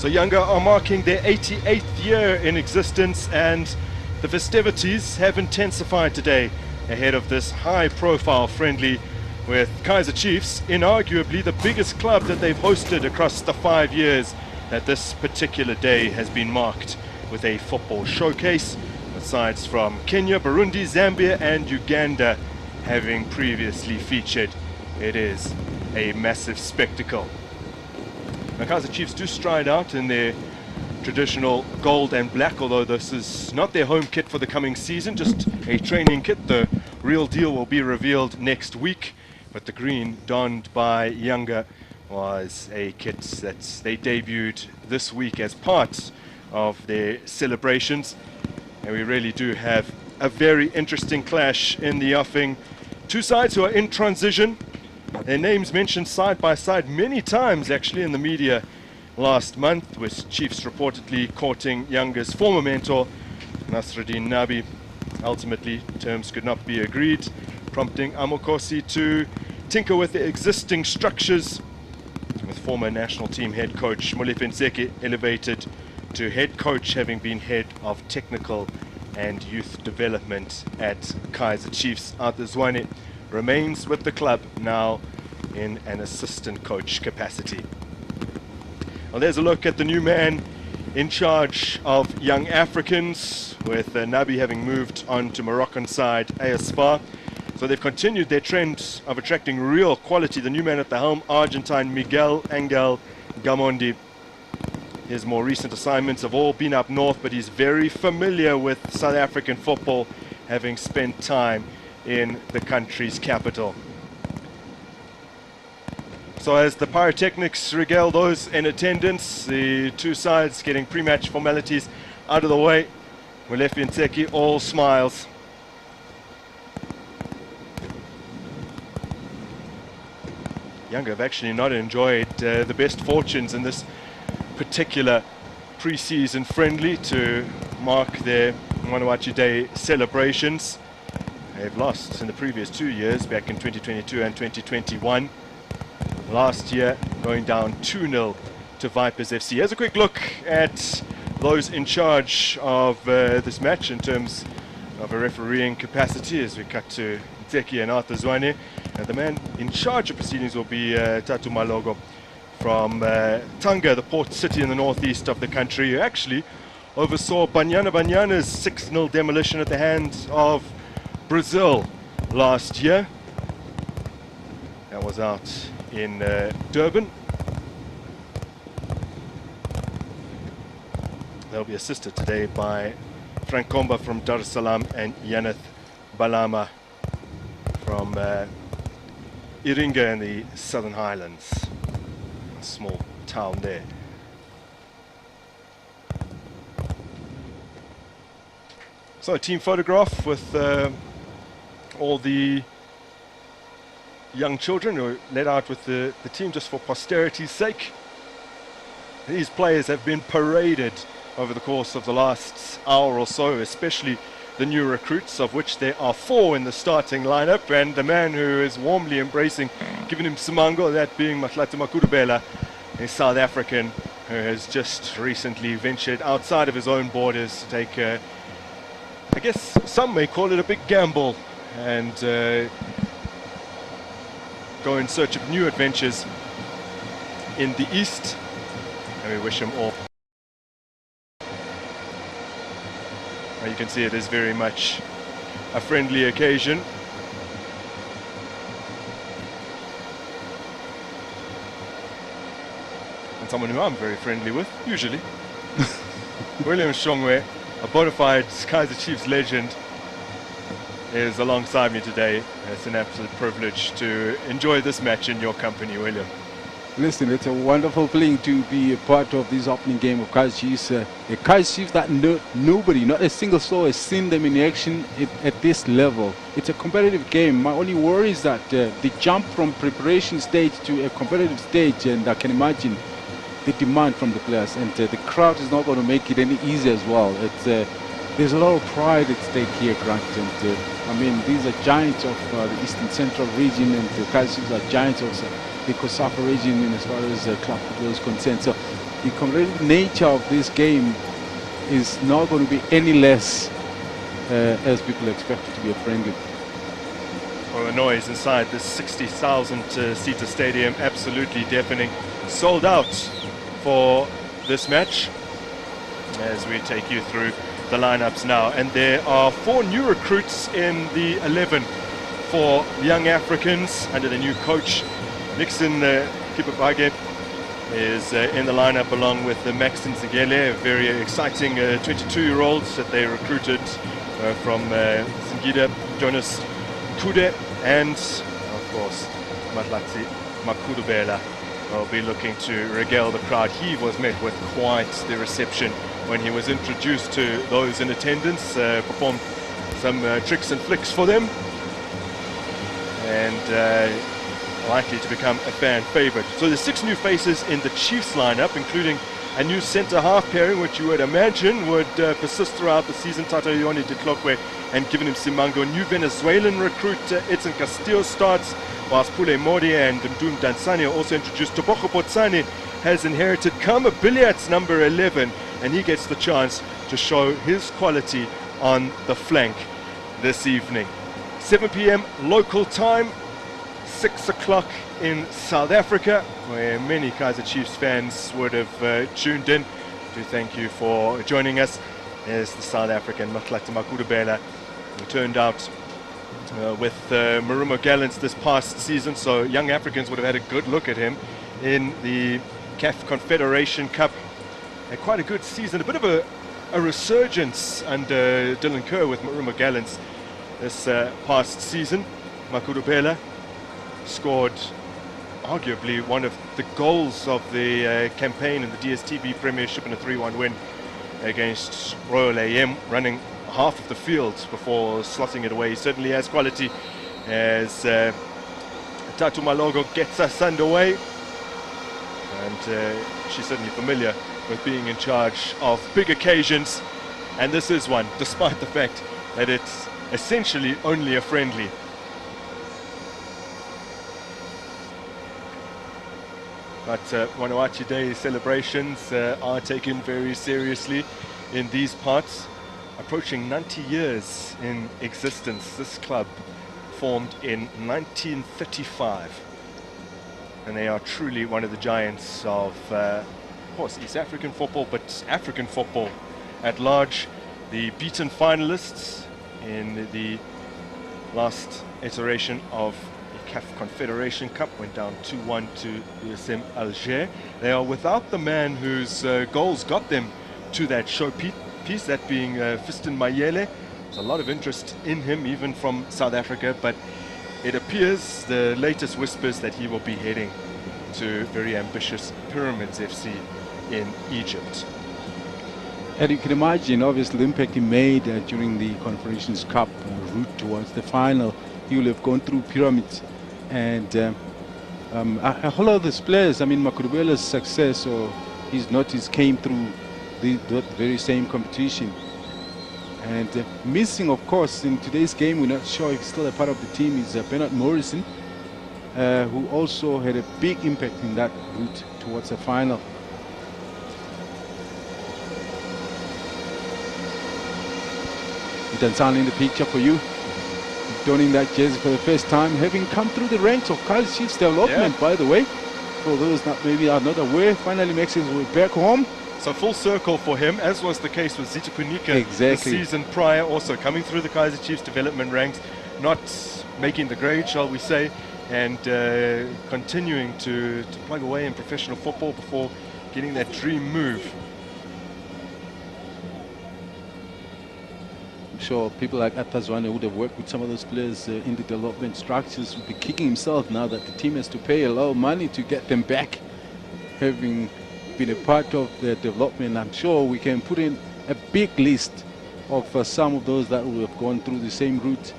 So Yanga are marking their 88th year in existence, and the festivities have intensified today ahead of this high-profile friendly with Kaizer Chiefs, inarguably the biggest club that they've hosted across the 5 years that this particular day has been marked with a football showcase, with sides from Kenya, Burundi, Zambia and Uganda having previously featured. It is a massive spectacle. Now, Kaizer Chiefs do stride out in their traditional gold and black, although this is not their home kit for the coming season, just a training kit. The real deal will be revealed next week, but the green donned by Yanga was a kit that they debuted this week as part of their celebrations, and we really do have a very interesting clash in the offing. Two sides who are in transition, their names mentioned side by side many times actually in the media last month, with Chiefs reportedly courting Yanga's former mentor Nasruddin Nabi. Ultimately, terms could not be agreed, prompting Amokosi to tinker with the existing structures, with former national team head coach Molefe Ntseki elevated to head coach, having been head of technical and youth development at Kaizer Chiefs. Arthur Zwane remains with the club now in an assistant coach capacity. Well, there's a look at the new man in charge of Young Africans, with Nabi having moved on to Moroccan side AS FAR. So they've continued their trend of attracting real quality. The new man at the helm, Argentine Miguel Angel Gamondi. His more recent assignments have all been up north, but he's very familiar with South African football, having spent time in the country's capital. So as the pyrotechnics regale those in attendance, the two sides getting pre-match formalities out of the way, Molefe Ntseki all smiles. Yanga have actually not enjoyed the best fortunes in this particular pre-season friendly to mark their MWANANCHI Day celebrations. They've lost in the previous 2 years, back in 2022 and 2021. Last year going down 2-0 to Vipers FC. Here's a quick look at those in charge of this match in terms of a refereeing capacity, as we cut to Ntseki and Arthur Zwane. The man in charge of proceedings will be Tatu Malogo from Tanga, the port city in the northeast of the country, who actually oversaw Banyana's 6-0 demolition at the hands of Brazil last year. That was out in Durban. They'll be assisted today by Frank Komba from Dar es Salaam and Yaneth Balama from Iringa in the Southern Highlands. A small town there. So a team photograph with all the young children who are led out with the team just for posterity's sake. These players have been paraded over the course of the last hour or so, especially the new recruits, of which there are 4 in the starting lineup, and the man who is warmly embracing, giving him Simango, that being Mahlati Makurubela, a South African who has just recently ventured outside of his own borders to take, I guess some may call it a big gamble, and go in search of new adventures in the East, and we wish him all. Now you can see it is very much a friendly occasion. And someone who I'm very friendly with, usually. William Shongwe, a bona fide Kaizer Chiefs legend, is alongside me today. It's an absolute privilege to enjoy this match in your company, William. Listen, it's a wonderful feeling to be a part of this opening game of Kaizer Chiefs. A Kaizer Chiefs that nobody, not a single soul, has seen them in action at this level. It's a competitive game. My only worry is that the jump from preparation stage to a competitive stage, and I can imagine the demand from the players, and the crowd is not going to make it any easier as well. There's a lot of pride at stake here, Grant, and I mean, these are giants of the Eastern Central region, and the Kaizer Chiefs are giants of the COSAFA region as far as club football is concerned. So the competitive nature of this game is not going to be any less as people expect it to be a friendly. Well, the noise inside this 60,000-seater stadium, absolutely deafening. Sold out for this match as we take you through the lineups now. And there are 4 new recruits in the 11 for young Africans under the new coach. Nixon Kipabage is in the lineup along with Maxton Zingele, a very exciting 22-year-olds that they recruited from Singida, Jonas Kude, and of course Matlati Makudubela will be looking to regale the crowd. He was met with quite the reception when he was introduced to those in attendance, performed some tricks and flicks for them, and likely to become a fan favorite. So there's 6 new faces in the Chiefs lineup, including a new centre-half pairing, which you would imagine would persist throughout the season. Tato Ioni de Klokwe and Given him Simango. New Venezuelan recruit Edson Castillo starts, whilst Pule Modi and Mdum Dansani are also introduced. Toboko Potsane has inherited Kama Billiards number 11, and he gets the chance to show his quality on the flank this evening. 7 p.m. local time, 6 o'clock in South Africa, where many Kaizer Chiefs fans would have tuned in. Do thank you for joining us as the South African Matlati Makudubela turned out with Marumo Gallants this past season, so young Africans would have had a good look at him in the CAF Confederation Cup. Had quite a good season, a bit of a resurgence under Dylan Kerr with Marumo Gallants this past season. Makudubela scored arguably one of the goals of the campaign in the DSTV Premiership in a 3-1 win against Royal AM, running half of the field before slotting it away. He certainly has quality as Tatu Malogo gets us underway, and she's certainly familiar with being in charge of big occasions, and this is one, despite the fact that it's essentially only a friendly. But MWANANCHI Day celebrations are taken very seriously in these parts. Approaching 90 years in existence, this club formed in 1935. And they are truly one of the giants of course, East African football, but African football at large. The beaten finalists in the last iteration of CAF Confederation Cup went down 2-1 to USM Alger. They are without the man whose goals got them to that showpiece, that being Fiston Mayele. There's a lot of interest in him, even from South Africa, but it appears, the latest whispers, that he will be heading to very ambitious Pyramids FC in Egypt. And you can imagine, obviously, the impact he made during the Confederations Cup route towards the final. He will have gone through Pyramids. And a whole lot of these players, I mean, Makudubela's success or his notice came through that very same competition. And missing, of course, in today's game, we're not sure if he's still a part of the team, is Bernard Morrison, who also had a big impact in that route towards the final. Dansani in the picture for you, donning that jersey for the first time, having come through the ranks of Kaizer Chiefs development, by the way. For those that maybe are not aware, finally makes his way back home. So full circle for him, as was the case with Zita Kunika exactly. The season prior, also coming through the Kaizer Chiefs development ranks, not making the grade, shall we say, and continuing to plug away in professional football before getting that dream move. I'm sure people like Atazwane would have worked with some of those players in the development structures, would be kicking himself now that the team has to pay a lot of money to get them back, having been a part of their development. I'm sure we can put in a big list of some of those that will have gone through the same route.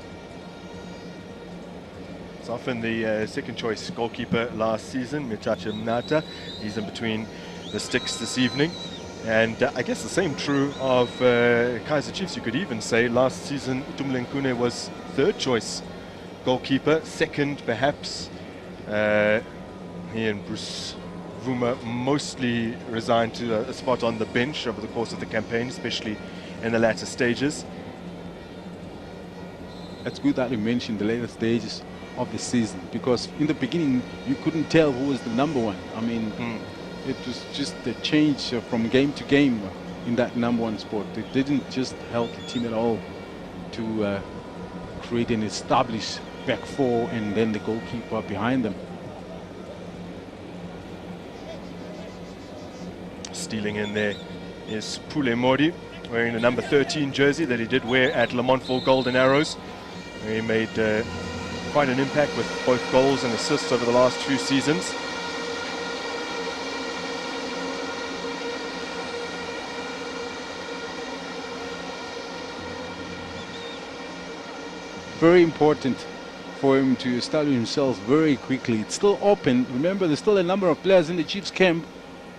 It's often the second choice goalkeeper last season, Mitacha Mnata. He's in between the sticks this evening. And I guess the same true of Kaizer Chiefs, you could even say. Last season, Tumlenkune was third choice goalkeeper, second perhaps, he and Bruce Vuma mostly resigned to a spot on the bench over the course of the campaign, especially in the latter stages. It's good that you mentioned the later stages of the season, because in the beginning you couldn't tell who was the number one. I mean, it was just a change from game to game in that number one spot. It didn't just help the team at all to create an established back four and then the goalkeeper behind them. Stealing in there is Pule Mori, wearing the number 13 jersey that he did wear at Le Montville Golden Arrows. He made quite an impact with both goals and assists over the last few seasons. Very important for him to establish himself very quickly. It's still open. Remember, there's still a number of players in the Chiefs camp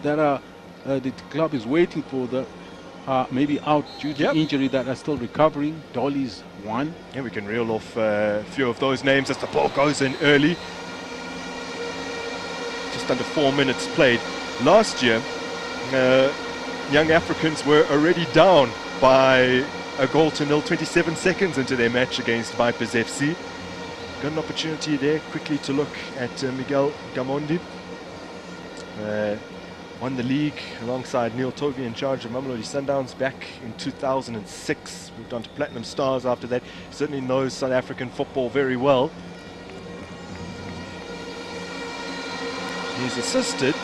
that are the club is waiting for, that are maybe out due to injury, that are still recovering. Dolly's one. Yeah, we can reel off a few of those names as the ball goes in early. Just under 4 minutes played. Last year, Young Africans were already down by a goal to nil 27 seconds into their match against Vipers FC. Got an opportunity there quickly to look at Miguel Gamondi. Won the league alongside Neil Tovey in charge of Mamelodi Sundowns back in 2006. Moved on to Platinum Stars after that. Certainly knows South African football very well. He's assisted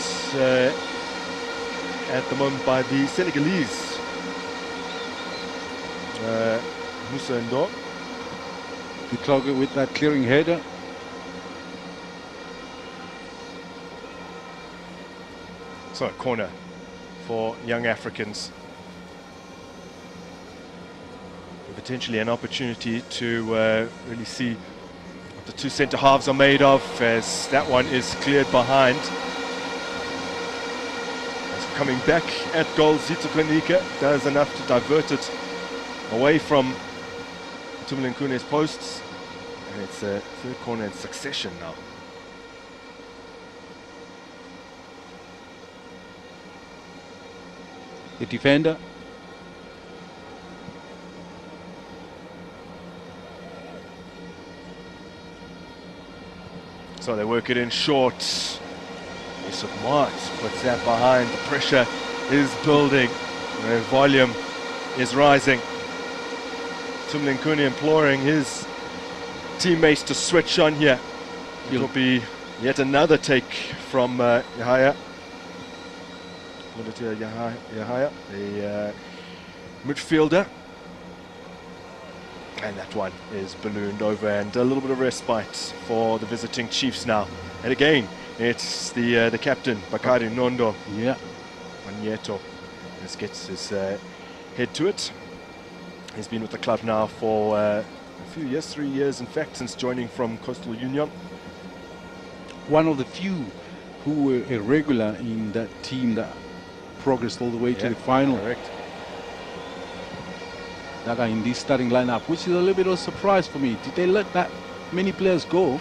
at the moment by the Senegalese Musa Ndo. The clog with that clearing header. So a corner for Young Africans. Potentially an opportunity to really see what the two centre halves are made of, as that one is cleared behind. As coming back at goal, Zito Konika does enough to divert it away from Tumlinkune's posts. And it's a third corner in succession now. The defender. So they work it in short. Yusuf Mart puts that behind. The pressure is building. The volume is rising. Tumlinkune imploring his teammates to switch on here. It will be yet another take from Yahaya. Yahaya, the midfielder. And that one is ballooned over, and a little bit of respite for the visiting Chiefs now. And again, it's the captain, Bakari Nondo. Yeah. Magneto just gets his head to it. He's been with the club now for a few years, 3 years in fact, since joining from Coastal Union. One of the few who were irregular in that team that progressed all the way to the final. Correct. That are in this starting lineup, which is a little bit of a surprise for me. Did they let that many players go?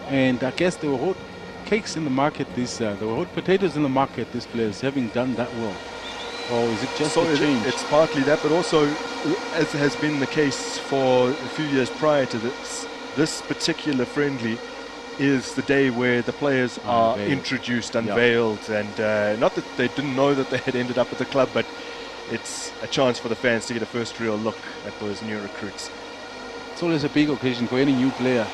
And I guess they were hot cakes in the market. They were hot potatoes in the market, these players, having done that well. Or is it just a change? It's partly that, but also, as has been the case for a few years prior to this particular friendly is the day where the players are introduced, unveiled, and not that they didn't know that they had ended up at the club, but it's a chance for the fans to get a first real look at those new recruits. It's always a big occasion for any new player.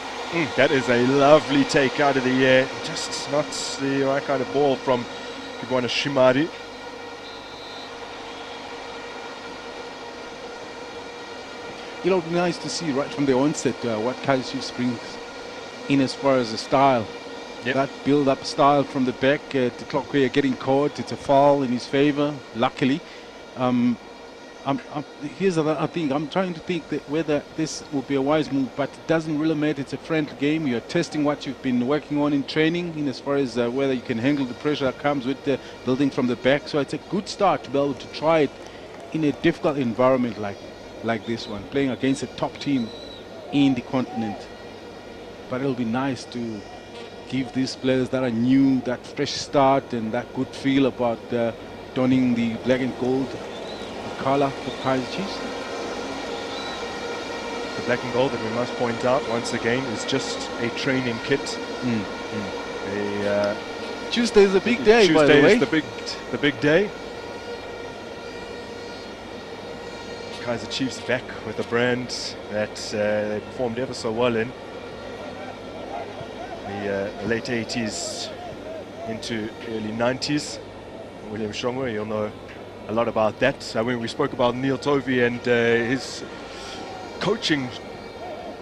That is a lovely take out of the air, just not the right kind of ball from Kibwana Shimari. It'll be nice to see right from the onset what Kaizer Chiefs brings in as far as the style. That build-up style from the back, the clock player getting caught, it's a foul in his favor, luckily. Here's another thing, I'm trying to think that whether this will be a wise move, but it doesn't really matter. It's a friendly game. You're testing what you've been working on in training, in as far as whether you can handle the pressure that comes with the building from the back. So it's a good start to be able to try it in a difficult environment like this one, playing against a top team in the continent. But it'll be nice to give these players that are new that fresh start and that good feel about donning the black and gold color for Kaizer Chiefs. The black and gold, that we must point out once again, is just a training kit. Tuesday is a big day, by the way. Tuesday is the big day. Kaizer Chiefs back with a brand that they performed ever so well in the late 80s into early 90s. William Shongwe, you'll know a lot about that. When we spoke about Neil Tovey and his coaching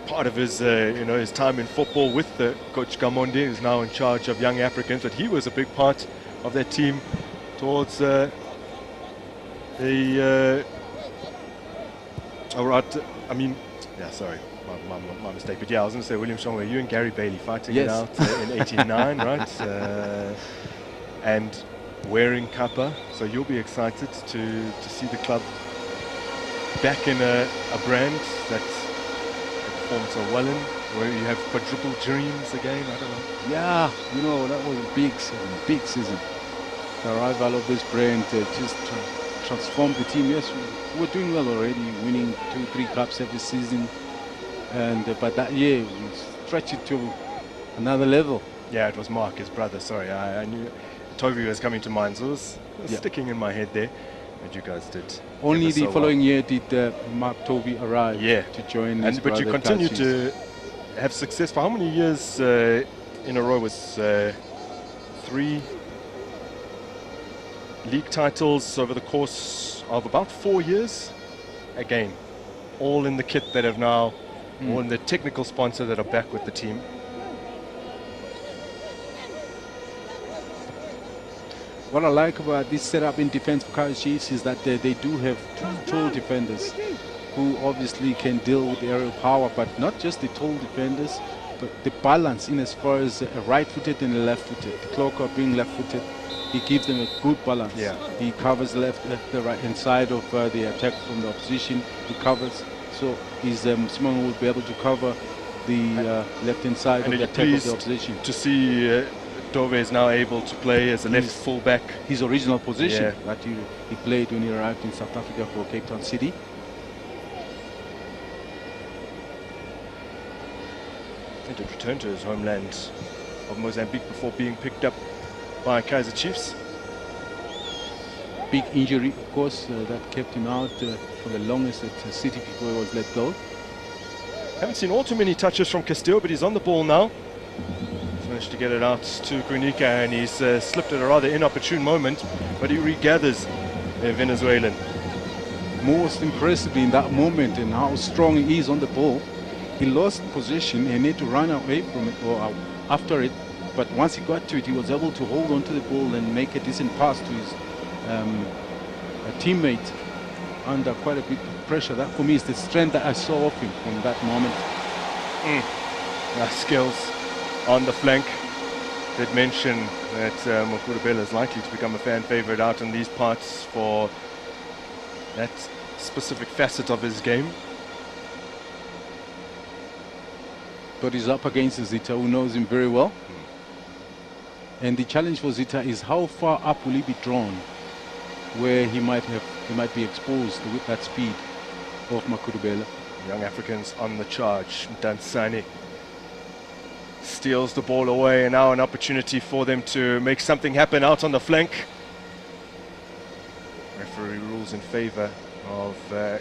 part of his his time in football with the coach Gamonde, who's now in charge of Young Africans, but he was a big part of their team towards my mistake. But yeah, I was going to say William Shongwe, you and Gary Bailey fighting it out in '89, right? And wearing kappa, so you'll be excited to see the club back in a brand that performed so well in, where you have quadruple dreams again. I don't know. Yeah, that was a big season. The arrival of this brand just transformed the team. Yes, we were doing well already, winning 2-3 cups every season, and but that year we stretched it to another level. Yeah, it was Mark, his brother. Sorry, I knew Tovey was coming to mind, so it was sticking in my head there. But you guys did. Only the following year did Mark Tovey arrive to join us. But you continued to have success for how many years in a row? Was 3 league titles over the course of about 4 years. Again, all in the kit that have now, all in the technical sponsor that are back with the team. What I like about this setup in defense for Kaizer Chiefs is that they do have 2 tall defenders who obviously can deal with aerial power, but not just the tall defenders, but the balance in as far as a right-footed and a left-footed. The Clocker being left-footed, he gives them a good balance. Yeah. He covers the right-hand side of the attack from the opposition. He covers, so Simon will be able to cover the left-hand side of the attack of the opposition. To see Dove is now able to play as a left fullback. His original position that he played when he arrived in South Africa for Cape Town City. He did return to his homeland of Mozambique before being picked up by Kaizer Chiefs. Big injury, of course, that kept him out for the longest at City before he was let go. Haven't seen all too many touches from Castillo, but he's on the ball now. Managed to get it out to Kunika, and he's slipped at a rather inopportune moment, but he regathers the Venezuelan. Most impressively in that moment and how strong he is on the ball, he lost possession and had to run away from it or after it, but once he got to it, he was able to hold on to the ball and make a decent pass to his teammate under quite a bit of pressure. That for me is the strength that I saw of him from that moment. Skills on the flank. Did mention that Mokudubela is likely to become a fan favorite out in these parts for that specific facet of his game. But he's up against Zita, who knows him very well. And the challenge for Zita is how far up will he be drawn, where he might be exposed with that speed of Makudubela. Young Africans on the charge. Dansani steals the ball away, and now an opportunity for them to make something happen out on the flank. Referee rules in favor of the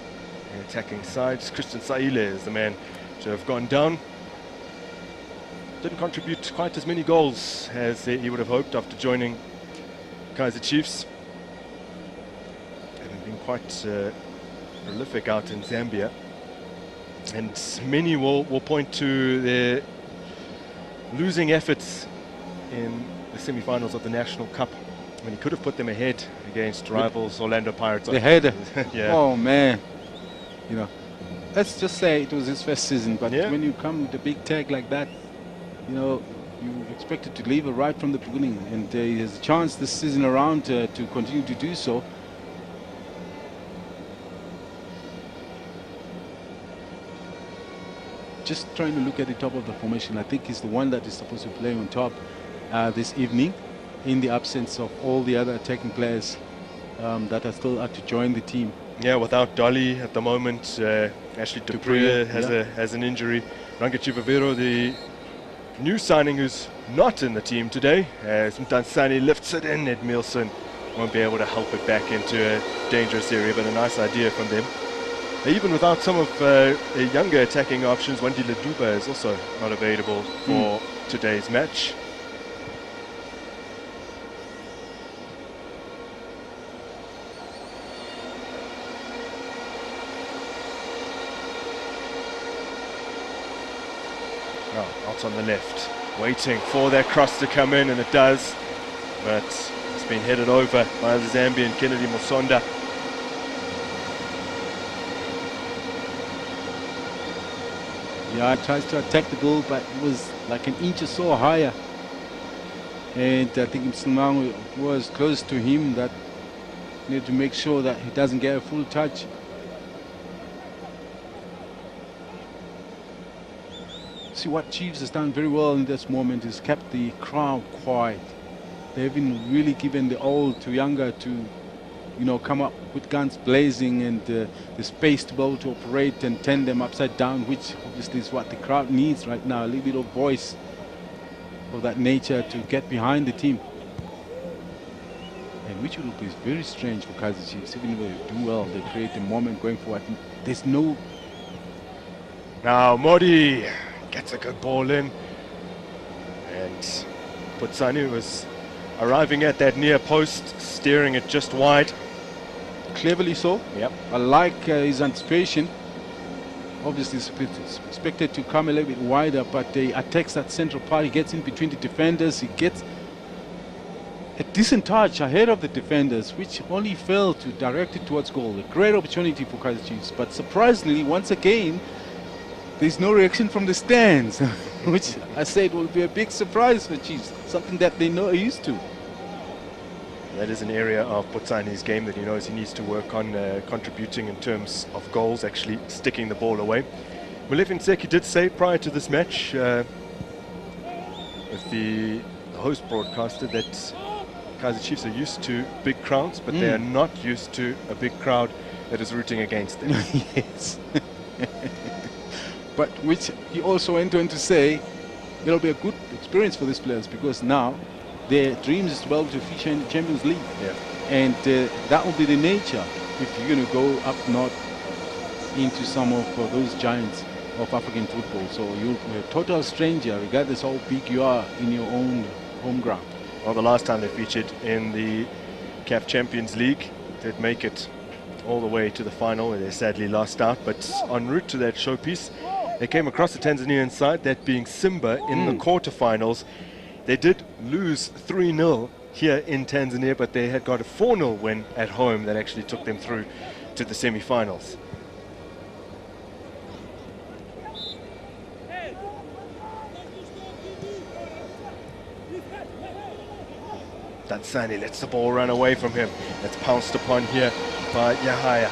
attacking side. Christian Saile is the man to have gone down. Didn't contribute quite as many goals as he would have hoped after joining Kaizer Chiefs. Having been quite prolific out in Zambia. And many will point to their losing efforts in the semi-finals of the National Cup, when he could have put them ahead against rivals Orlando Pirates. The header. Yeah. Oh man, let's just say it was his first season, but when you come with a big tag like that, you expected to deliver right from the beginning, and he has a chance this season around to continue to do so. just trying to look at the top of the formation. I think he's the one that is supposed to play on top this evening, in the absence of all the other attacking players that are still out to join the team. Yeah, without Dolly at the moment, Ashley Dupree has an injury. Rangachi Vavero, the new signing who's not in the team today, as Mtansani lifts it in. Ed Nielsen won't be able to help it back into a dangerous area, but a nice idea from them. Even without some of younger attacking options, Wandile Duba is also not available for today's match. Out on the left, waiting for that cross to come in, and it does, but it's been headed over by the Zambian Kennedy Musonda. Yeah, tries to attack the goal, but it was like an inch or so higher, and I think Msimang was close to him. That needed to make sure that he doesn't get a full touch. See, what Chiefs has done very well in this moment is kept the crowd quiet. They haven't really given the all to Yanga to, you know, come up with guns blazing and the space to be able to operate and turn them upside down, which obviously is what the crowd needs right now, a little bit of voice of that nature to get behind the team. And which will be very strange for Kaizer Chiefs. Even though they do well, they create a moment going forward. There's no... Now Modi gets a good ball in, and Putsani was arriving at that near post, steering it just wide. Cleverly so. Yep. I like his anticipation. Obviously it's expected to come a little bit wider, but he attacks that central part. He gets in between the defenders. He gets a decent touch ahead of the defenders, which only failed to direct it towards goal. A great opportunity for Kaizer Chiefs, but surprisingly, once again, there's no reaction from the stands, which I said will be a big surprise for Chiefs, something that they know are used to. That is an area of Putsani's game that he knows he needs to work on, contributing in terms of goals, actually sticking the ball away. Molefe Nseki did say prior to this match with the host broadcaster that Kaizer Chiefs are used to big crowds, but they are not used to a big crowd that is rooting against them. Yes. But which he also went on to say it'll be a good experience for these players, because now their dreams is to be able to feature in the Champions League. Yeah. And that will be the nature if you're going to go up north into some of those giants of African football. So you're a total stranger regardless how big you are in your own home ground. Well, the last time they featured in the CAF Champions League, they'd make it all the way to the final, where they sadly lost out. But en route to that showpiece, they came across the Tanzanian side, that being Simba, in the quarterfinals. They did lose 3-0 here in Tanzania, but they had got a 4-0 win at home that actually took them through to the semi-finals. Dansani lets the ball run away from him. It's pounced upon here by Yahaya.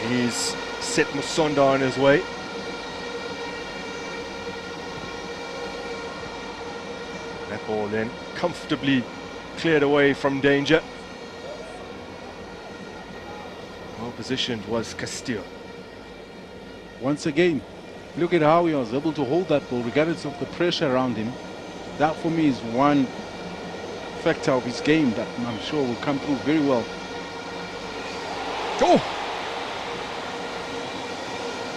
He's set Musonda on his way. That ball in, comfortably cleared away from danger. Well positioned was Castillo. Once again, look at how he was able to hold that ball regardless of the pressure around him. That for me is one factor of his game that I'm sure will come through very well. Oh!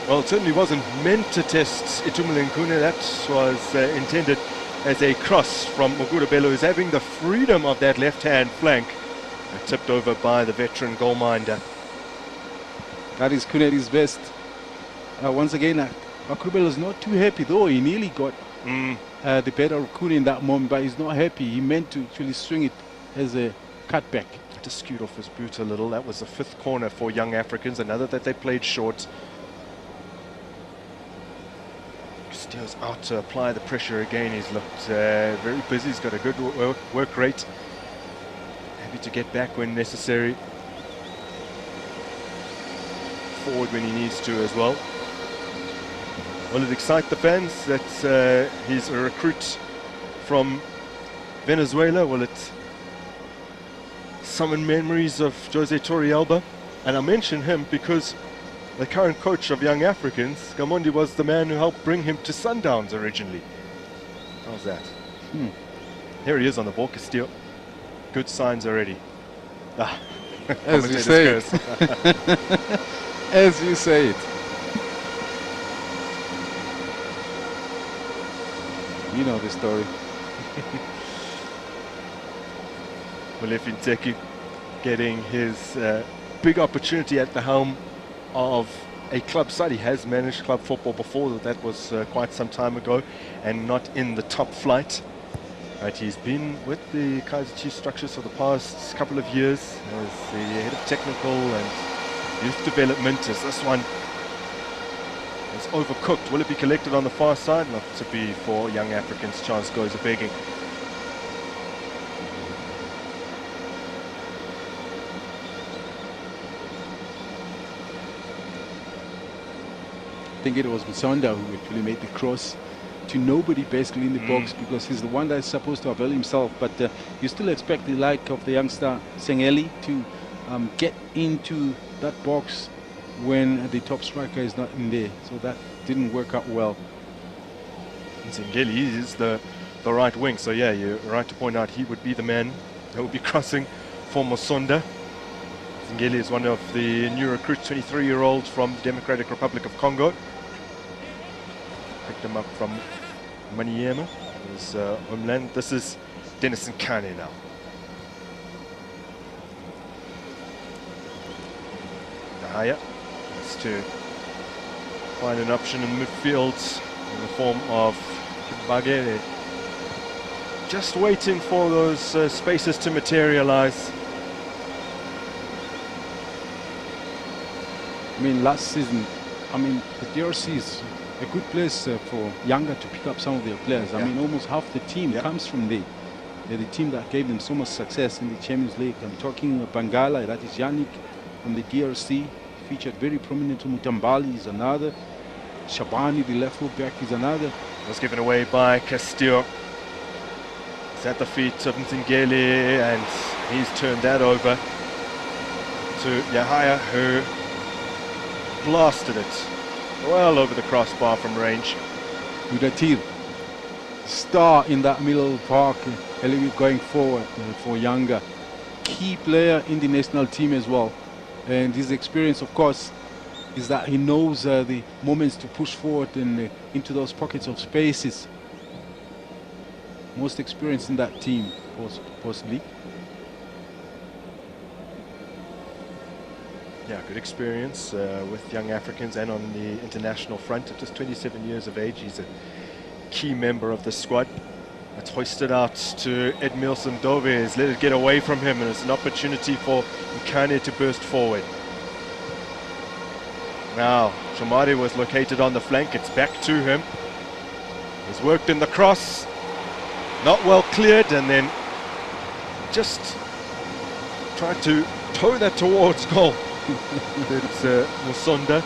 Well, it certainly wasn't meant to test Itumile Nkune. That was intended as a cross from Mogurabelo, who's having the freedom of that left-hand flank. Tipped over by the veteran goalminder. That is Kunedi's best. Once again, Mogurabelo is not too happy, though. He nearly got the better of Kune in that moment, but he's not happy. He meant to actually swing it as a cutback. To scoot off his boot a little. That was the fifth corner for Young Africans, another that they played short. Castillo's out to apply the pressure again. He's looked very busy. He's got a good work rate. Happy to get back when necessary. Forward when he needs to as well. Will it excite the fans that he's a recruit from Venezuela? Will it summon memories of Jose Torrealba? And I mention him because the current coach of Young Africans, Gamondi, was the man who helped bring him to Sundowns originally. How's that? Here he is on the ball, Castillo. Good signs already. Ah, as you say it. As you say it. You know the story. Molefi Ntseki getting his big opportunity at the helm of a club side. He has managed club football before, that was quite some time ago, and not in the top flight. But he's been with the Kaizer Chiefs structures for the past couple of years as the head of technical and youth development. As this one is overcooked, will it be collected on the far side? Not to be for Young Africans. Chance goes a begging. I think it was Musonda who actually made the cross to nobody basically in the box, because he's the one that's supposed to avail himself. But you still expect the like of the youngster Sengeli to get into that box when the top striker is not in there. So that didn't work out well. Sengeli is the right wing, so yeah, you're right to point out he would be the man that would be crossing for Musonda. Sengeli is one of the new recruits, 23-year-old from the Democratic Republic of Congo. Picked him up from Maniema, his homeland. This is Dennis Nkane now. Nahaya has to find an option in midfield in the form of Bagere. Just waiting for those spaces to materialize. I mean, last season, I mean, the DRC is a good place for Yanga to pick up some of their players. Yeah. I mean, almost half the team comes from there. They're the team that gave them so much success in the Champions League. I'm talking Bangala, that is Yannick from the DRC, featured very prominently. Mutambali is another. Shabani, the left full back, is another. Was given away by Castillo. It's at the feet of Nzingeli, and he's turned that over to Yahaya, who blasted it well over the crossbar from range. Udatir, star in that middle park, going forward for Yanga. Key player in the national team as well. And his experience, of course, is that he knows the moments to push forward and into those pockets of spaces. Most experience in that team, possibly. Yeah, good experience with Young Africans and on the international front. At just 27 years of age, he's a key member of the squad. It's hoisted out to Edmilson Doves. Let it get away from him, and it's an opportunity for Nkane to burst forward. Now, Shomari was located on the flank. It's back to him. He's worked in the cross. Not well cleared, and then just tried to toe that towards goal. It's Musonda.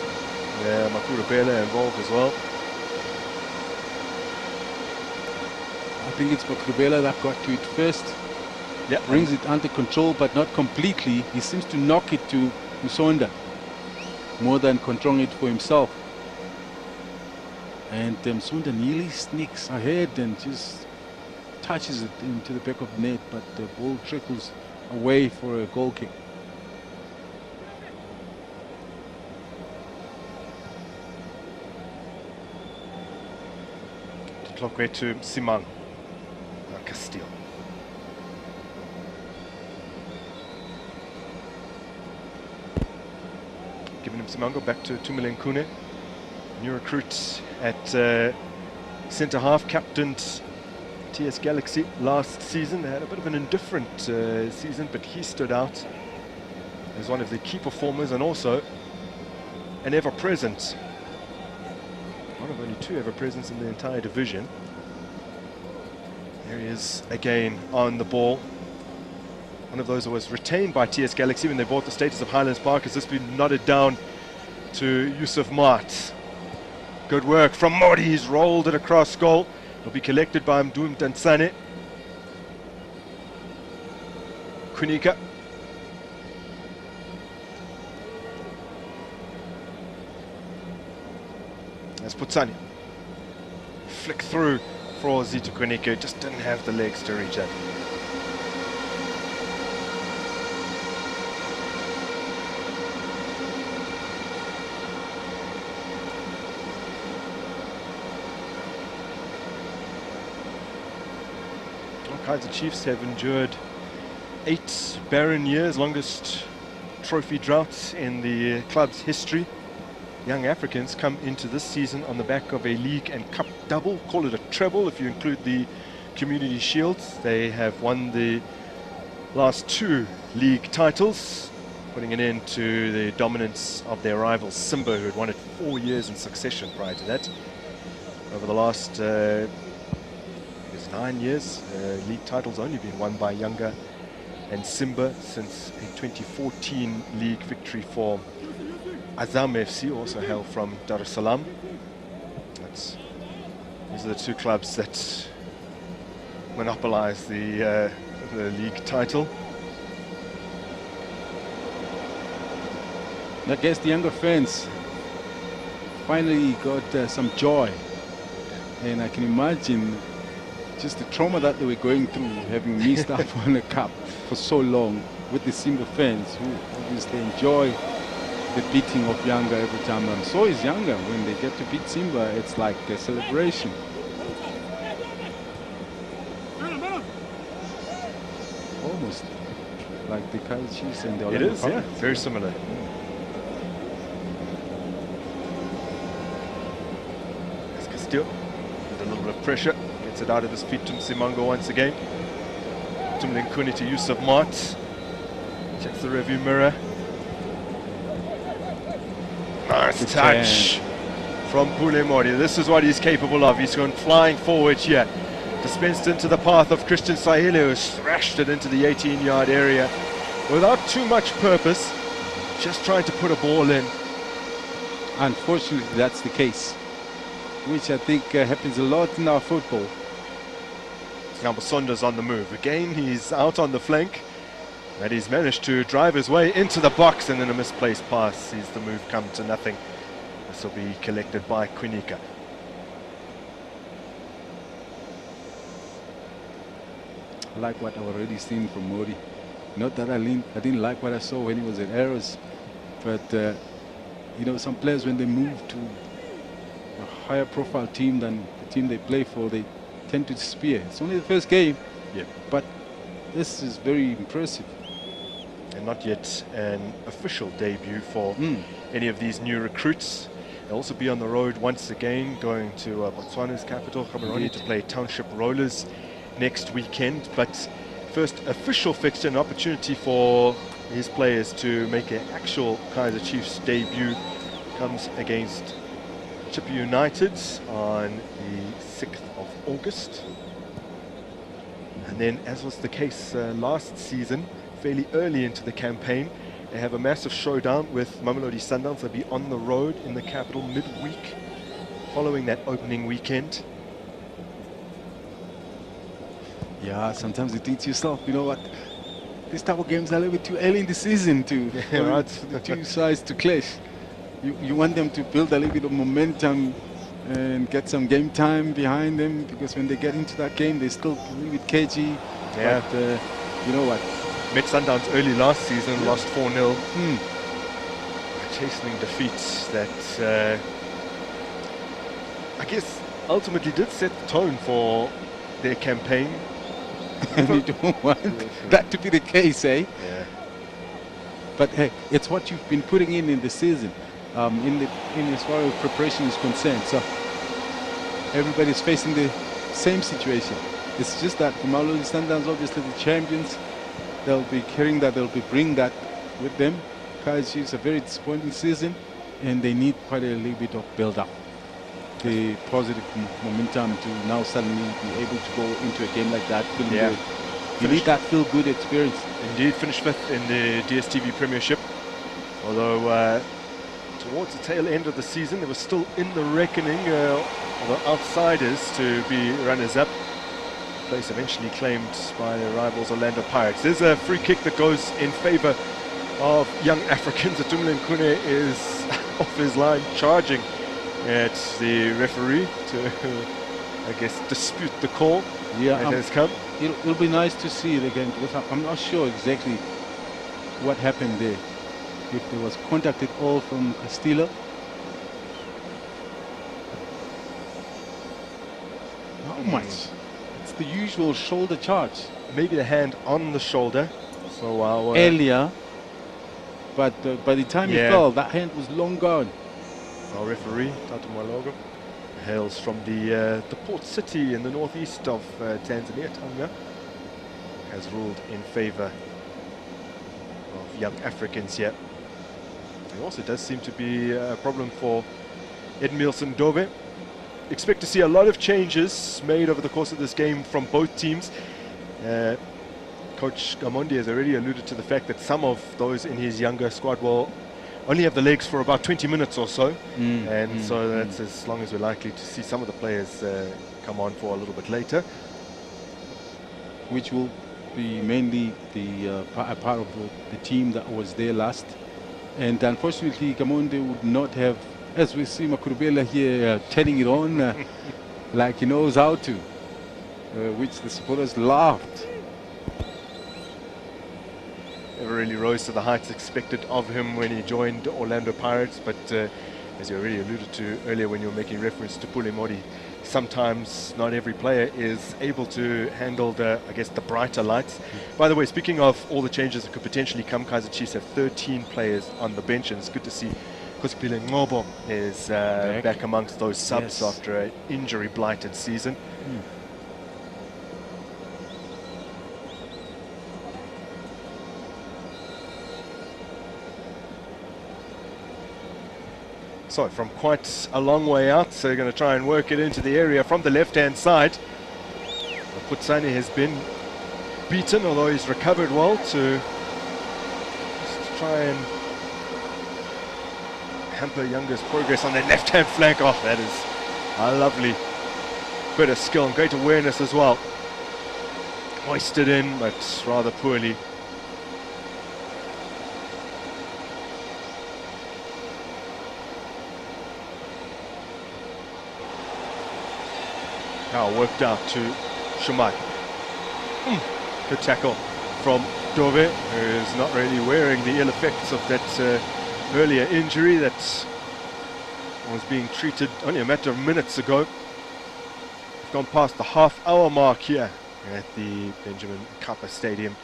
Makura Bela involved as well. I think it's Makrubela that got to it first. Yeah, brings it under control, but not completely. He seems to knock it to Musonda more than controlling it for himself. And Musonda nearly sneaks ahead and just touches it into the back of the net, but the ball trickles away for a goal kick. Clock way to Simang. Castillo. Giving him Simango back to Tumile Nkune. New recruit at centre half, captained TS Galaxy last season. They had a bit of an indifferent season, but he stood out as one of the key performers and also an ever-present. One of only two ever-presents in the entire division. There he is again on the ball. One of those that was retained by TS Galaxy when they bought the status of Highlands Park. Has this been nodded down to Yusuf Mart? Good work from Modi. He's rolled it across goal. It'll be collected by Mdum Dansane. Kunika. That's Putsani. Flick through for Zito Kunika. Just didn't have the legs to reach it. Kaizer Chiefs have endured 8 barren years, longest trophy drought in the club's history. Young Africans come into this season on the back of a league and cup double, call it a treble if you include the Community Shields. They have won the last 2 league titles, putting an end to the dominance of their rival Simba, who had won it 4 years in succession prior to that. Over the last 9 years, league titles only been won by Yanga and Simba since a 2014 league victory for Azam FC, also hail from Dar es Salaam. These are the 2 clubs that monopolize the league title. I guess the younger fans finally got some joy, and I can imagine just the trauma that they were going through, having missed out on a cup for so long, with the Simba fans who obviously enjoy the beating of Yanga every time. And so is Yanga. When they get to beat Simba, it's like a celebration. Almost like the Kaizer Chiefs and the It Orlando is, yeah, Pirates. very similar. There's Castillo with a little bit of pressure. Gets it out of his feet to Msimango once again. Tumlinkuni to Yusuf Mart. Checks the rearview mirror. Nice touch from Pule Mori. This is what he's capable of. He's gone flying forward here. Dispensed into the path of Christian Sahile, who thrashed it into the 18-yard area without too much purpose. Just trying to put a ball in. Unfortunately, that's the case, which I think happens a lot in our football. Sonder's on the move. Again, he's out on the flank. And he's managed to drive his way into the box, and then a misplaced pass sees the move come to nothing. This will be collected by Kunika. I like what I've already seen from Modi. Not that I didn't like what I saw when he was at Arrows, but you know, some players, when they move to a higher profile team than the team they play for, they tend to disappear. It's only the first game, Yeah, but this is very impressive. and not yet an official debut for any of these new recruits. They'll also be on the road once again, going to Botswana's capital, Gaborone, to play Township Rollers next weekend. But first official fixture, an opportunity for his players to make an actual Kaizer Chiefs debut, comes against Chippa United on the 6th of August. And then, as was the case last season, fairly early into the campaign, they have a massive showdown with Mamelodi Sundowns. They'll be on the road in the capital midweek, following that opening weekend. Yeah, sometimes you think to yourself, you know what, these type of games are a little bit too early in the season to for the 2 sides to clash. You want them to build a little bit of momentum and get some game time behind them, because when they get into that game, they're still a little bit cagey. Yeah. But you know what? Met Sundowns early last season, lost 4-0. Chastening defeats that I guess ultimately did set the tone for their campaign. And you don't want that to be the case, eh? Yeah. But hey, it's what you've been putting in the season, in as far as preparation is concerned. So everybody's facing the same situation. It's just that for Mamelodi Sundowns, obviously the champions, they'll be carrying that, they'll be bringing that with them. Kaizer Chiefs, a very disappointing season, and they need quite a little bit of build-up. The positive momentum to now suddenly be able to go into a game like that. Yeah. You need that feel-good experience. Indeed, finished 5th in the DSTV Premiership. Although towards the tail end of the season. They were still in the reckoning of the outsiders to be runners-up. Place eventually claimed by their rivals Orlando Pirates. There's a free kick that goes in favour of young Africans. Atumile Nkune is off his line, charging at the referee to, I guess, dispute the call that has come. It'll be nice to see it again, because I'm not sure exactly what happened there. If there was contact at all from Castillo. Not much. It's the usual shoulder charge. Maybe the hand on the shoulder. So our earlier, but by the time he fell, that hand was long gone. Our referee, Tatu Mwalogo, hails from the port city in the northeast of Tanzania, Yanga, has ruled in favour of young Africans here. It also does seem to be a problem for Edmilson Dove. Expect to see a lot of changes made over the course of this game from both teams. Coach Gamondi has already alluded to the fact that some of those in his younger squad will only have the legs for about 20 minutes or so. So that's as long as we're likely to see some of the players come on for a little bit later. Which will be mainly the part of the team that was there last. And unfortunately, Gamondi would not have, as we see Makurubela here turning it on like he knows how to, which the supporters laughed. Never really rose to the heights expected of him when he joined Orlando Pirates, but as you already alluded to earlier when you were making reference to Pule Modi, sometimes not every player is able to handle the, I guess, the brighter lights. By the way, speaking of all the changes that could potentially come, Kaizer Chiefs have 13 players on the bench, and it's good to see Kusipile Ngobo is back amongst those subs after an injury-blighted season. So from quite a long way out, so they're going to try and work it into the area from the left-hand side. Putsani has been beaten, although he's recovered well, to just try and hamper Yanga's progress on their left-hand flank. Oh, that is a lovely bit of skill and great awareness as well. Hoisted in, but rather poorly. Now worked out to Shumai. Good tackle from Dove, who is not really wearing the ill effects of that earlier injury that was being treated only a matter of minutes ago. We've gone past the half-hour mark here at the Benjamin Mkapa Stadium.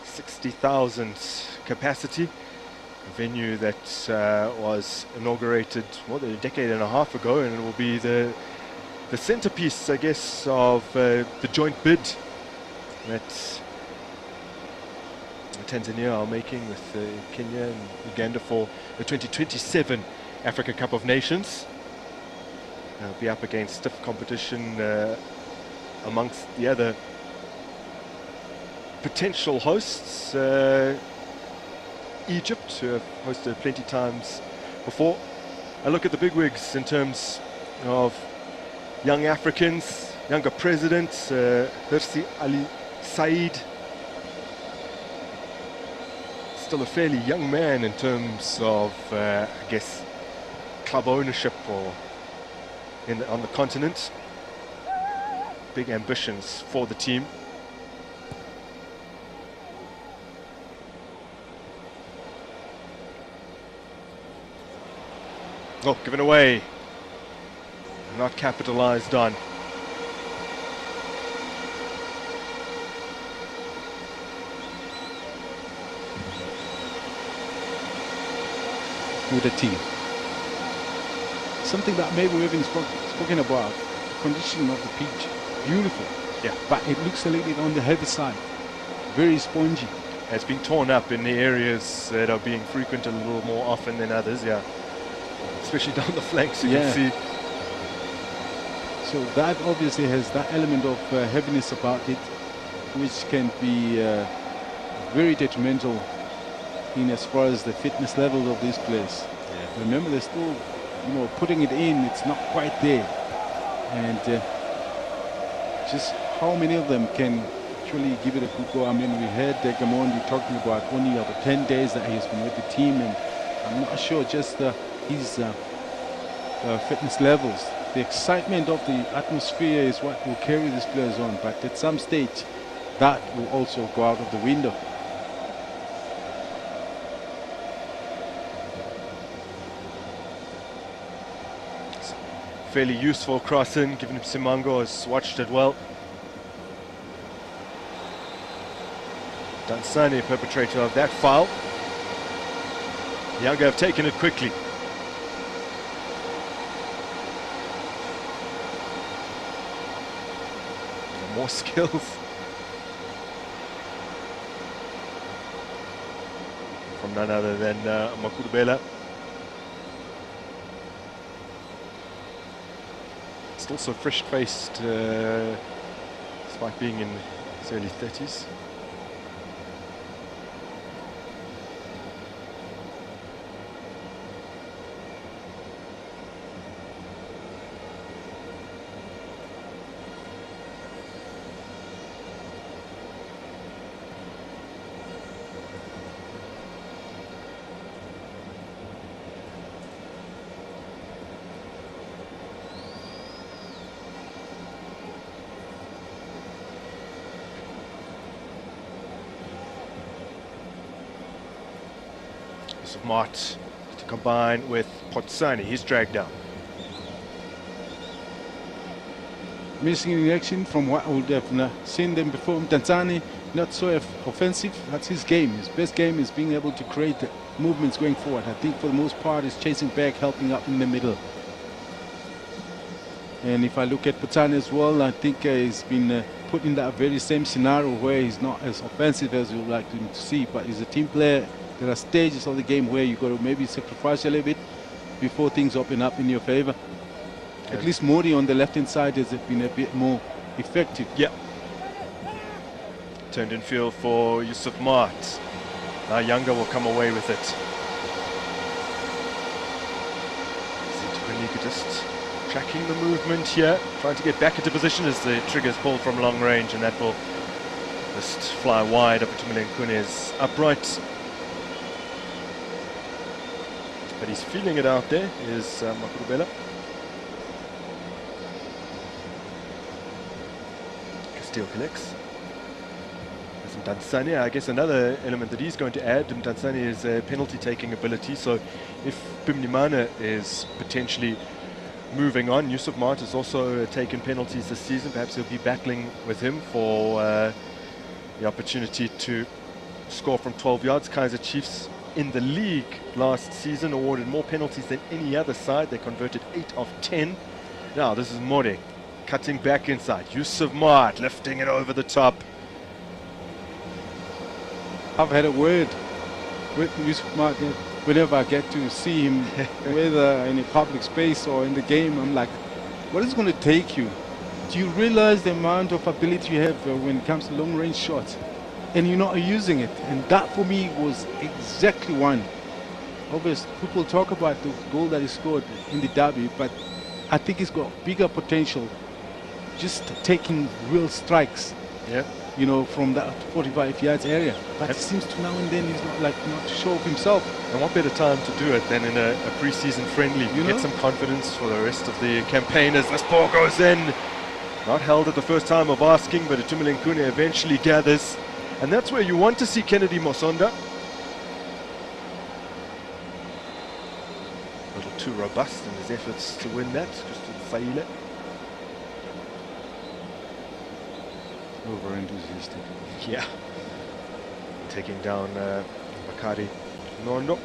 60,000 capacity, a venue that was inaugurated more than a decade and a half ago, and it will be the centerpiece, I guess, of the joint bid that Tanzania are making with Kenya and Uganda for the 2027 Africa Cup of Nations. They'll be up against stiff competition amongst the other potential hosts. Egypt, who have hosted plenty times before. I look at the bigwigs in terms of young Africans, younger president, Hirsi Ali Said. Still a fairly young man in terms of, I guess, club ownership or on the continent. Big ambitions for the team. Oh, given away. Not capitalized on. With the team. Something that maybe we haven't spoken about, the condition of the pitch. Beautiful. Yeah. But it looks a little bit on the heavy side. Very spongy. It's been torn up in the areas that are being frequented a little more often than others, yeah. Especially down the flanks, you can see. So that obviously has that element of heaviness about it, which can be very detrimental in as far as the fitness level of these players. Remember, they're still, putting it in. It's not quite there. And just how many of them can actually give it a good go? I mean, we heard Gamondi talking about only over 10 days that he's been with the team, and I'm not sure just his fitness levels. The excitement of the atmosphere is what will carry these players on, but at some stage that will also go out of the window. Fairly useful cross in, given Simango has watched it well. Dansani, perpetrator of that foul. Yanga have taken it quickly. More skills from none other than Makurubela. Still so fresh-faced, despite being in his early 30s. Mart to combine with Potsani. He's dragged down. Missing in action from what I would have seen them before. Tanzani, not so offensive. That's his game. His best game is being able to create movements going forward. I think for the most part he's chasing back, helping up in the middle. And if I look at Potsani as well, I think he's been put in that very same scenario where he's not as offensive as you would like him to see, but he's a team player. There are stages of the game where you got to maybe sacrifice a little bit before things open up in your favor. At least Modi on the left-hand side has been a bit more effective. Yeah. Turned in field for Yusuf Mart. Now Yanga will come away with it. Just tracking the movement here, trying to get back into position as the trigger's pulled from long range, and that will just fly wide up to Milenkune's upright. But he's feeling it out there, is Makurubela. Castillo collects. Mdantsane, I guess another element that he's going to add, Mdantsane is a penalty-taking ability, so if Bimnimana is potentially moving on, Yusuf Mart has also taken penalties this season. Perhaps he'll be battling with him for the opportunity to score from 12 yards. Kaizer Chiefs in the league last season awarded more penalties than any other side. They converted 8 of 10. Now this is More cutting back inside. Yusuf Mart lifting it over the top. I've had a word with Yusuf Mart whenever I get to see him, whether in a public space or in the game. I'm like, what is it going to take you? Do you realize the amount of ability you have when it comes to long range shots? And you're not using it. And that for me was exactly one. Obviously, people talk about the goal that he scored in the derby, but I think he's got bigger potential just taking real strikes. Yeah. You know, from that 45 yards area. But it seems to now and then he's not sure of himself. And what better time to do it than in a pre-season friendly? You get some confidence for the rest of the campaign as this ball goes in. Not held at the first time of asking, but Itumelengkune eventually gathers. And that's where you want to see Kennedy Mosonda. A little too robust in his efforts to win that, just to fail it. Over enthusiastic. Yeah. Taking down Makari Nondo.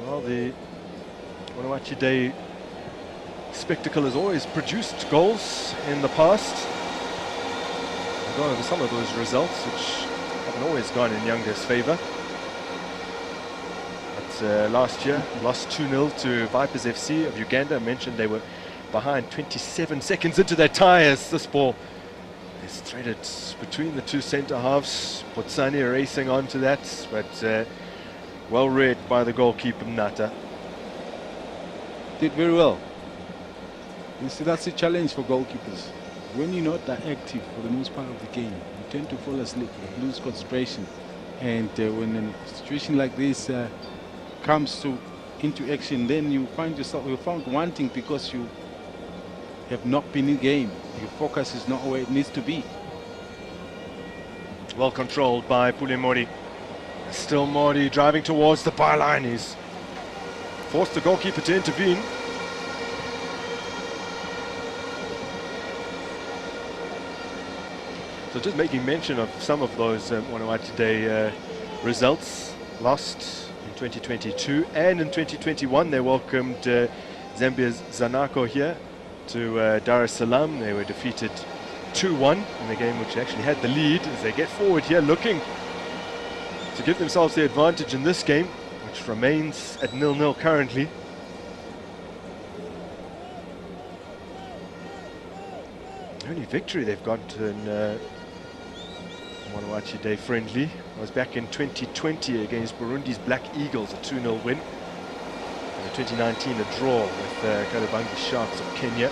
Well, the MWANANCHI Day spectacle has always produced goals in the past. We'll go over some of those results, which haven't always gone in Yanga's favour. But last year, lost 2-0 to Vipers FC of Uganda. I mentioned they were behind 27 seconds into their tie as this ball is threaded between the two centre halves. Botsani racing onto that, but well read by the goalkeeper Mnata. Did very well. You see, that's a challenge for goalkeepers. When you're not that active for the most part of the game, you tend to fall asleep, lose concentration. And when a situation like this comes into action, then you find yourself, you're found wanting because you have not been in game. Your focus is not where it needs to be. Well controlled by Pule Mori. Still Mori driving towards the byline. He's forced the goalkeeper to intervene. So just making mention of some of those MWANANCHI Day results. Lost in 2022 and in 2021 they welcomed Zambia's Zanaco here to Dar es Salaam. They were defeated 2-1 in a game which actually had the lead as they get forward here looking to give themselves the advantage in this game, which remains at 0-0 currently. The only victory they've got in MWANANCHI Day friendly was back in 2020 against Burundi's Black Eagles, a 2-0 win. And in 2019 a draw with Kariobangi Sharks of Kenya.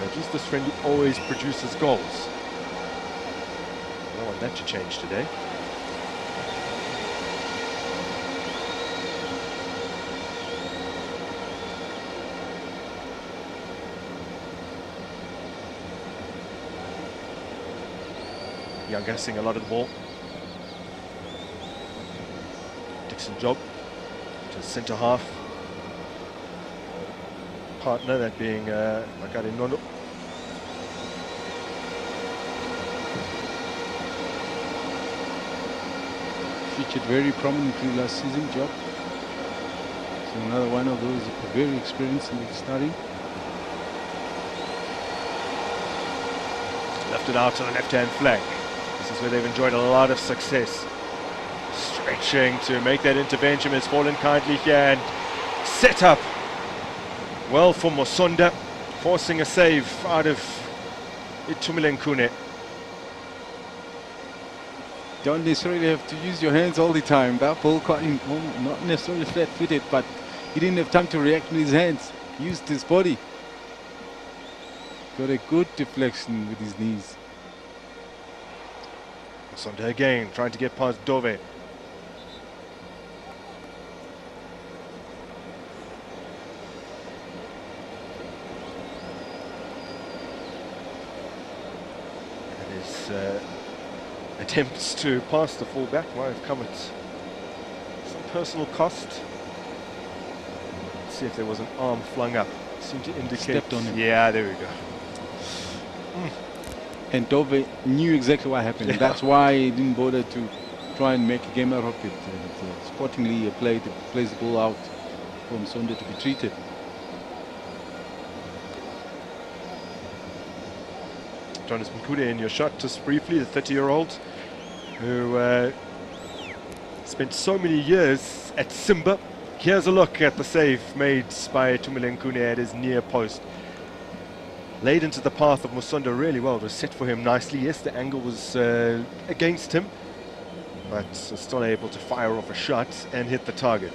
At least this friendly always produces goals. I don't want that to change today. Yanga seeing a lot of the ball. Dixon Job to centre half. Partner, that being Makari Nono. Featured very prominently last season, Job. So another one of those very experienced in the starting. Left it out to the left-hand flank. This is where they've enjoyed a lot of success. Stretching to make that intervention has fallen kindly here and set up well for Musonda, forcing a save out of Itumeleng. Don't necessarily have to use your hands all the time. That ball caught him not necessarily flat-footed, but he didn't have time to react with his hands. He used his body. Got a good deflection with his knees. Musonda again, trying to get past Dove. Attempts to pass the fullback might have come at some personal cost. Let's see if there was an arm flung up. Seemed to indicate. Stepped on him. Yeah, there we go. And Dove knew exactly what happened. Yeah. That's why he didn't bother to try and make a game out of it. And, sportingly plays the ball out for Musonda to be treated. Jonas Mkude in your shot just briefly, the 30-year-old who spent so many years at Simba. Here's a look at the save made by Itumeleng at his near post. Laid into the path of Musonda really well. It was set for him nicely. Yes, the angle was against him, but was still able to fire off a shot and hit the target.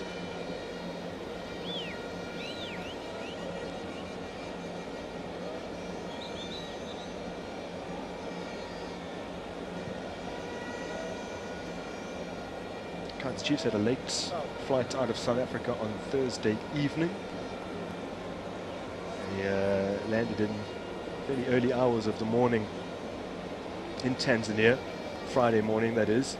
Kaizer Chiefs had a late flight out of South Africa on Thursday evening. He landed in fairly early hours of the morning in Tanzania, Friday morning that is.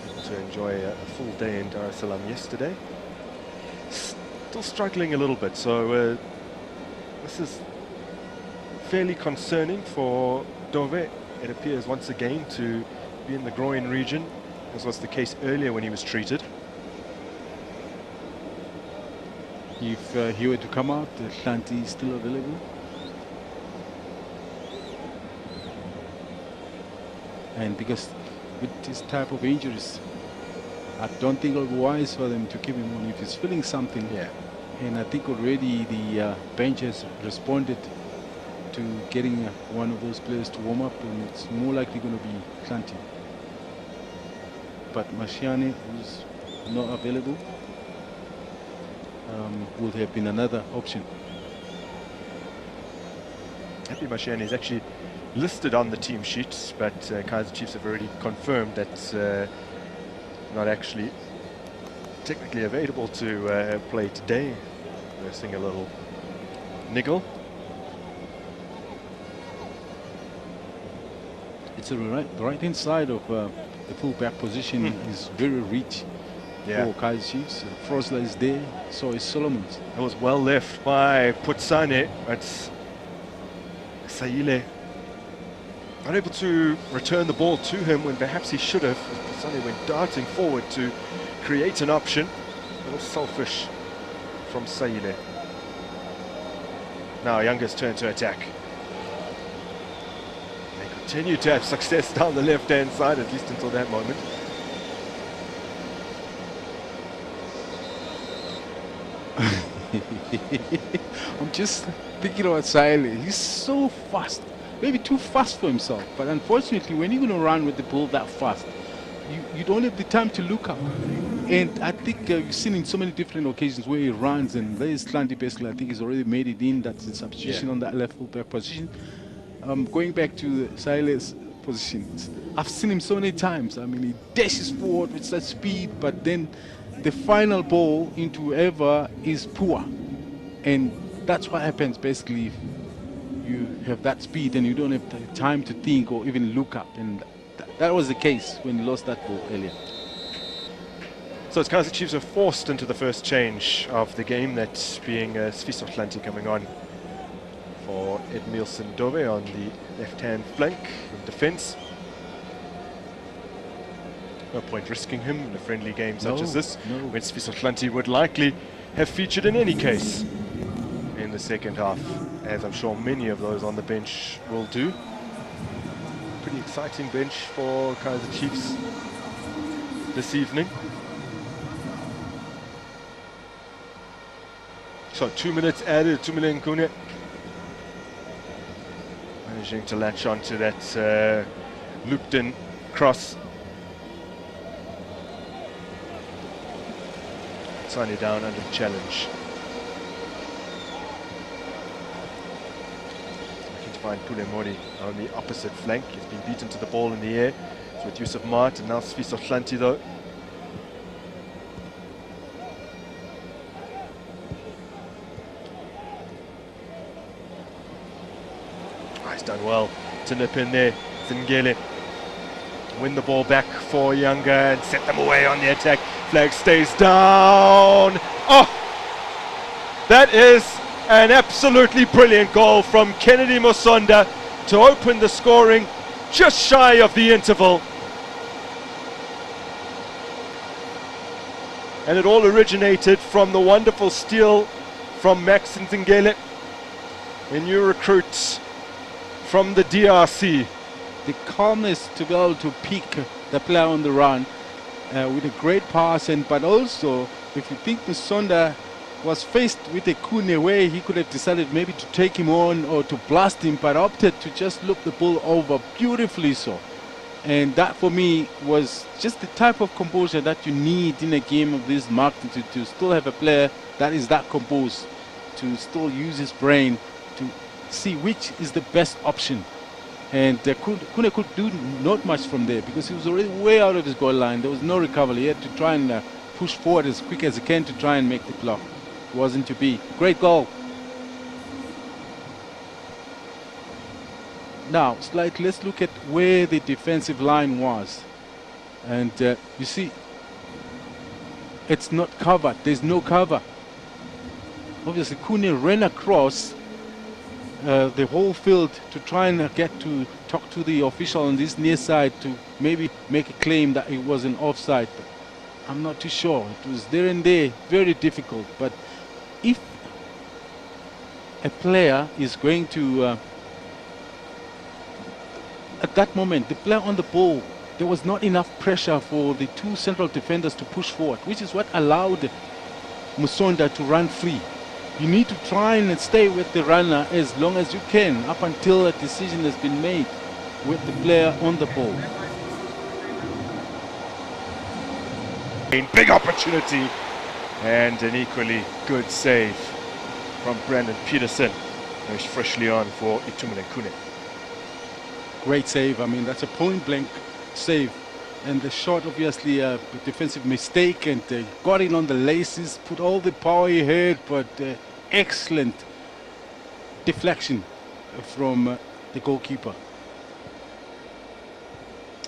Able to enjoy a full day in Dar es Salaam yesterday. Still struggling a little bit, so this is fairly concerning for Dove. It appears once again to be in the groin region. as was the case earlier when he was treated. If he were to come out, Hlanti is still available. And because with this type of injuries, I don't think it would be wise for them to keep him on if he's feeling something. Yeah. And I think already the bench has responded to getting one of those players to warm up, and it's more likely going to be Hlanti. But Mashiane, who's not available, would have been another option. Happy Mashiane is actually listed on the team sheet, but Kaizer Chiefs have already confirmed that not actually technically available to play today. We're seeing a little niggle. It's the right hand side of the full-back position is very rich for Kaizer Chiefs. Frosler is there, so is Solomons. It was well left by Putsane, but Saile unable to return the ball to him when perhaps he should have. Putsane went darting forward to create an option. A little selfish from Saile. Now Yanga's turn to attack. They continue to have success down the left-hand side, at least until that moment. I'm just thinking about Saile. He's so fast, maybe too fast for himself. But unfortunately, when you're going to run with the ball that fast, you don't have the time to look up. And I think you've seen in so many different occasions where he runs, and there is Hlanti basically, I think he's already made it in. That's the substitution on that left full-back position. Going back to Saile's positions, I've seen him so many times. I mean, he dashes forward with such speed, but then the final ball into whoever is poor. And that's what happens basically if you have that speed and you don't have the time to think or even look up. And that was the case when he lost that ball earlier. So it's Kaizer Chiefs are forced into the first change of the game, that being Sfiso Hlanti coming on for Edmilson Dove on the left-hand flank in defence. No point risking him in a friendly game such as this, when Sfiso Hlanti would likely have featured in any case in the second half, as I'm sure many of those on the bench will do. Pretty exciting bench for Kaizer Chiefs this evening. So 2 minutes added, 2 million Nkune. Managing to latch onto that looped-in cross. Sani down under the challenge. Looking to find Pulemori on the opposite flank. He's been beaten to the ball in the air. So with Yusuf Mart and now Sfiso Hlanti though. He's done well to nip in there. Zingele win the ball back for Yanga and set them away on the attack. Flag stays down. Oh, that is an absolutely brilliant goal from Kennedy Musonda to open the scoring just shy of the interval. And it all originated from the wonderful steal from Max Nzingele, a new recruit from the DRC. The calmness to be able to pick the player on the run with a great pass, but also if you think Musonda was faced with a Kune where he could have decided maybe to take him on or to blast him, but opted to just loop the ball over beautifully so. And that for me was just the type of composure that you need in a game of this magnitude, to still have a player that is that composed, to still use his brain to see which is the best option. And Kune could do not much from there because he was already way out of his goal line. There was no recovery. He had to try and push forward as quick as he can to try and make the block. It wasn't to be. Great goal. Now, let's look at where the defensive line was. And you see, it's not covered. There's no cover. Obviously, Kune ran across the whole field to try and get to talk to the official on this near side to maybe make a claim that it was an offside. But I'm not too sure. It was there and there, very difficult. But if a player is going to, at that moment, the player on the ball, there was not enough pressure for the two central defenders to push forward, which is what allowed Musonda to run free. You need to try and stay with the runner as long as you can up until a decision has been made with the player on the ball. Big opportunity and an equally good save from Brandon Peterson, who's freshly on for MWANANCHI. Great save. I mean, that's a point-blank save. And the shot, obviously, a defensive mistake, and got in on the laces, put all the power he had, but excellent deflection from the goalkeeper.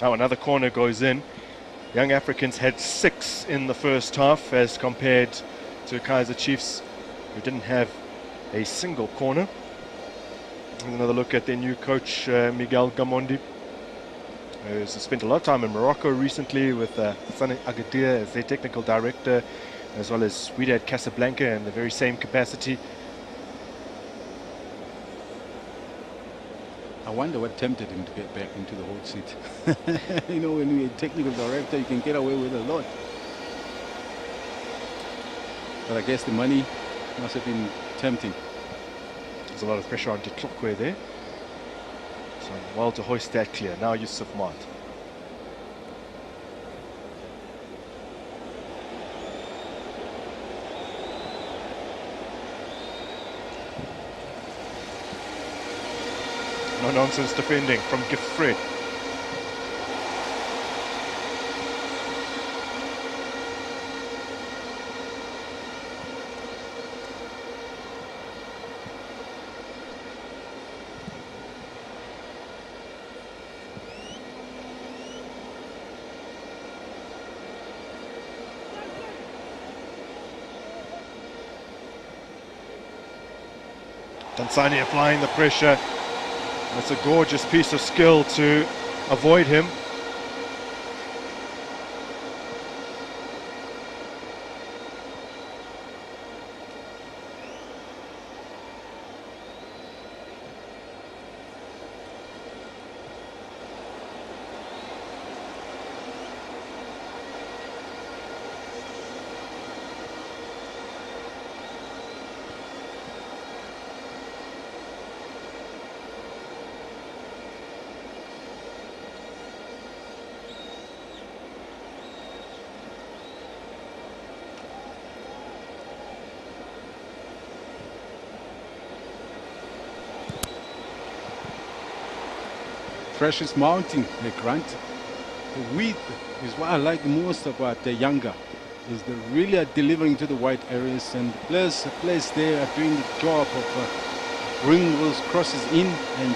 Oh, another corner goes in. Young Africans had 6 in the first half as compared to Kaizer Chiefs, who didn't have a single corner. Another look at their new coach, Miguel Gamondi, who's spent a lot of time in Morocco recently with Sani Agadir as their technical director, as well as Wydad Casablanca in the very same capacity. I wonder what tempted him to get back into the hot seat. You know, when you're a technical director, you can get away with a lot. But I guess the money must have been tempting. There's a lot of pressure on De Klokwe there. So well to hoist that clear. Now Yusuf Mart. No nonsense defending from Giffred. Dansani applying the pressure. It's a gorgeous piece of skill to avoid him. Pressure's mounting, Grant. The width is what I like the most about the Yanga, is they really are delivering to the wide areas, and the players there are doing the job of bringing those crosses in, and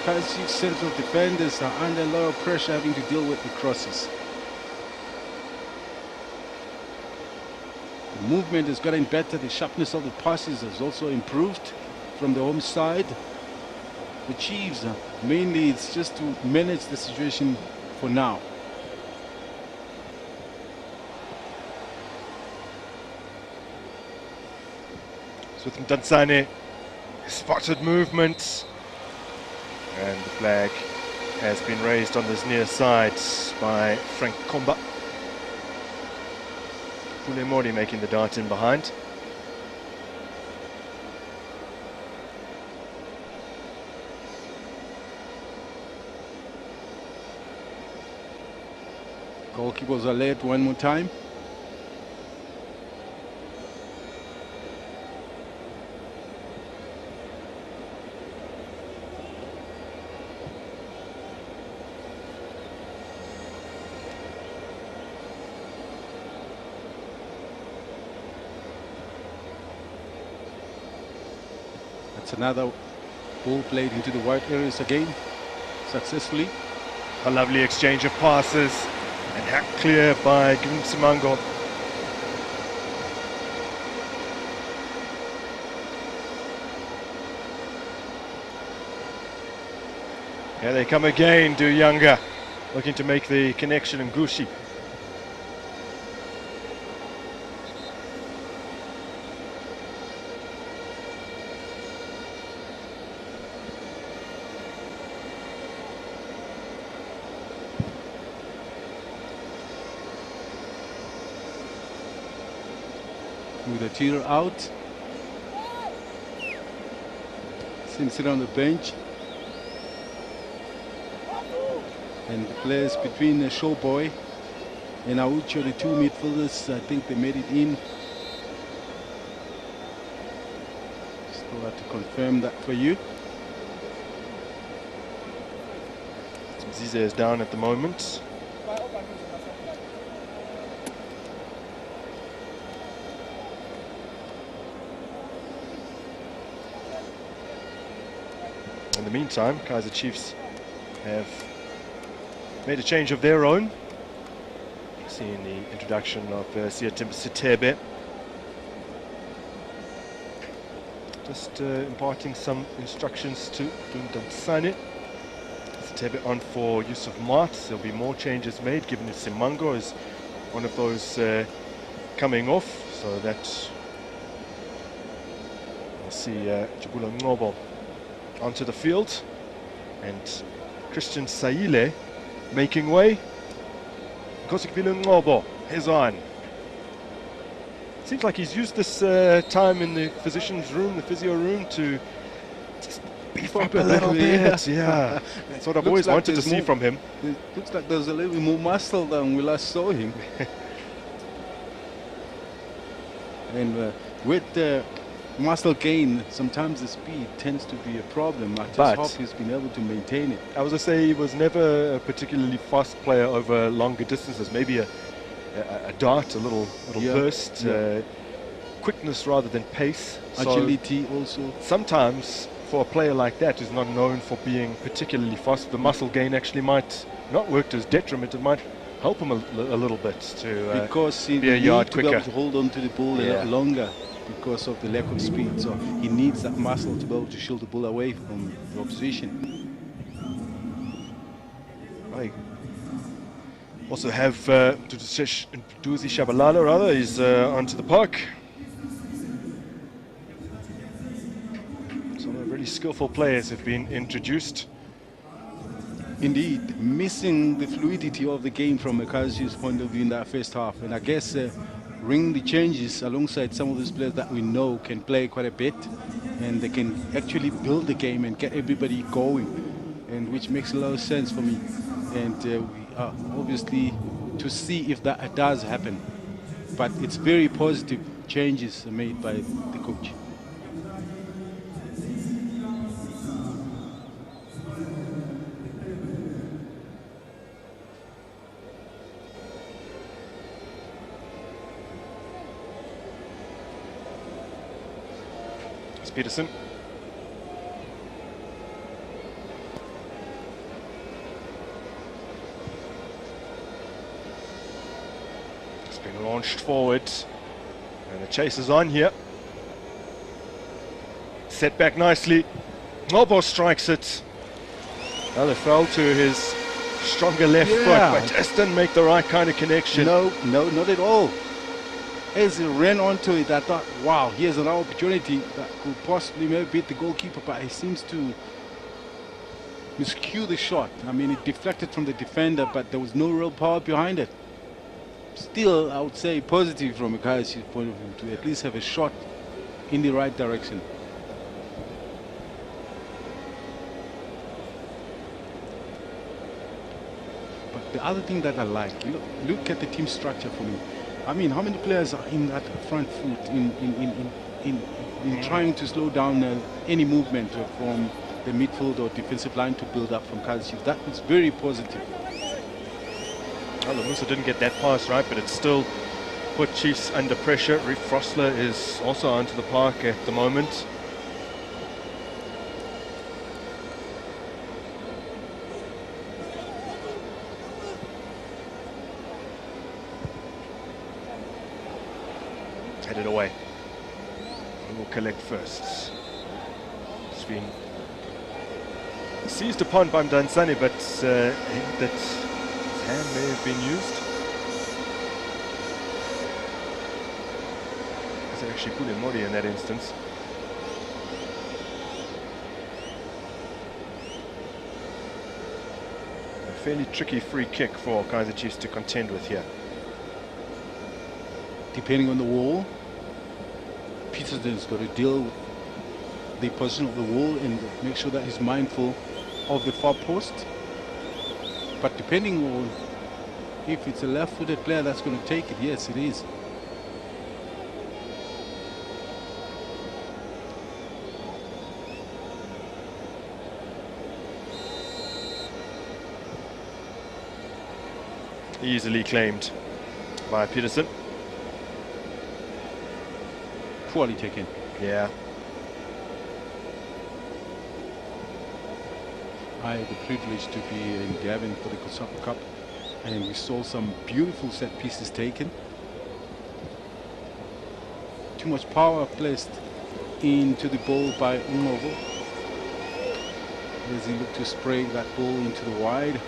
Kaizer Chiefs central defenders are under a lot of pressure having to deal with the crosses. The movement has gotten better, the sharpness of the passes has also improved from the home side. The Chiefs, mainly it's just to manage the situation for now. So with Dansane, spotted movement, and the flag has been raised on this near side by Frank Komba. Funemori making the dart in behind. Goalkeepers are led one more time. That's another ball played into the wide areas again, successfully. A lovely exchange of passes. And hacked clear by Gimsimango. Here they come again, do Yanga, looking to make the connection in Gushi. With the teeter out. Sit on the bench. And the players between the Showboy and Aucho, the two midfielders, I think they made it in. Still have to confirm that for you. Zize is down at the moment. In the meantime, Kaizer Chiefs have made a change of their own. Seeing the introduction of Siatim Sitebe. Just imparting some instructions to Dundam Sane. Sitebe on for Yusuf Mart. There'll be more changes made, given that Simango is one of those coming off. So that we'll see Jabula Ngobo onto the field, and Christian Saile making way. Kosikbilu Ngobo is on. Seems like he's used this time in the physician's room, the physio room, to just beef up a little bit. Yeah, that's what I've always wanted to see from him. It looks like there's a little bit more muscle than we last saw him. And with the muscle gain, sometimes the speed tends to be a problem. I just hope he's been able to maintain it. I was going to say he was never a particularly fast player over longer distances. Maybe a dart, a little burst, quickness rather than pace. Agility also. Sometimes for a player like that who's not known for being particularly fast, the muscle gain actually might not work to his detriment. It might help him a little bit to because be a yard quicker. Be able to hold on to the ball a lot longer, because of the lack of speed. So he needs that muscle to be able to shield the ball away from the opposition. I also have Duzi Shabalala, rather, is onto the park. Some really skillful players have been introduced. Indeed, missing the fluidity of the game from a Kaizer's point of view in that first half. And I guess bring the changes alongside some of these players that we know can play quite a bit, and they can actually build the game and get everybody going, and which makes a lot of sense for me. And we are obviously to see if that does happen. But it's very positive changes made by the coach. Peterson. It's been launched forward, and the chase is on here. Set back nicely. Ngobo strikes it. Well, it fell to his stronger left foot, but just didn't make the right kind of connection. No, not at all. As he ran onto it, I thought, wow, here's an opportunity that could possibly maybe beat the goalkeeper, but he seems to miscue the shot. I mean, it deflected from the defender, but there was no real power behind it. Still, I would say positive from a Kaizer's point of view to at least have a shot in the right direction. But the other thing that I like, look at the team structure for me. I mean, how many players are in that front foot in trying to slow down any movement from the midfield or defensive line to build up from Kaizer? That was very positive. Well, Musa didn't get that pass right, but it still put Chiefs under pressure. Reef Frosler is also onto the park at the moment. Headed away. Who will collect first? It's been Seized upon by Mdantsane, but that his hand may have been used. It's actually Pule Mori in that instance. A fairly tricky free kick for Kaizer Chiefs to contend with here. Depending on the wall, Peterson's got to deal with the position of the wall and make sure that he's mindful of the far post. But depending on if it's a left-footed player that's going to take it, yes, it is. Easily claimed by Peterson. Poorly taken. Yeah. I had the privilege to be in Gavin for the Kosovo Cup, and we saw some beautiful set pieces taken. Too much power placed into the ball by Umovo as he looked to spray that ball into the wide.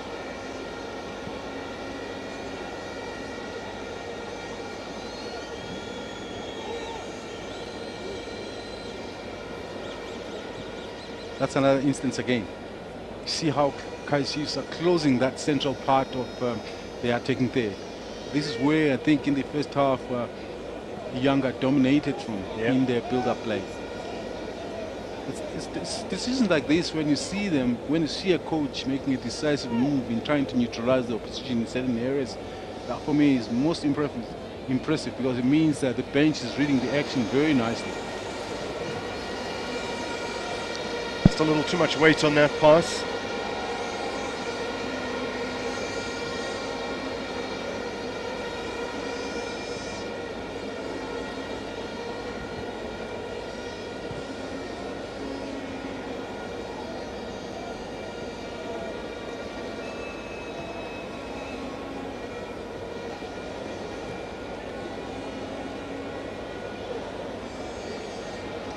That's another instance again. See how Kaizer Chiefs are closing that central part of their attacking there. This is where I think in the first half Yanga dominated from in their build-up play. It's decisions like this when you see them, when you see a coach making a decisive move in trying to neutralize the opposition in certain areas, that for me is most impressive because it means that the bench is reading the action very nicely. Just a little too much weight on that pass.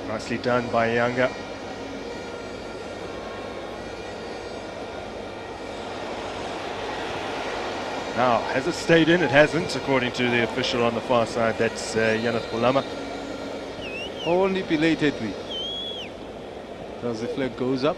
Nicely done by Yanga. Now, has it stayed in? It hasn't, according to the official on the far side. That's Yaneth Bulama. Only belatedly. As the flag goes up.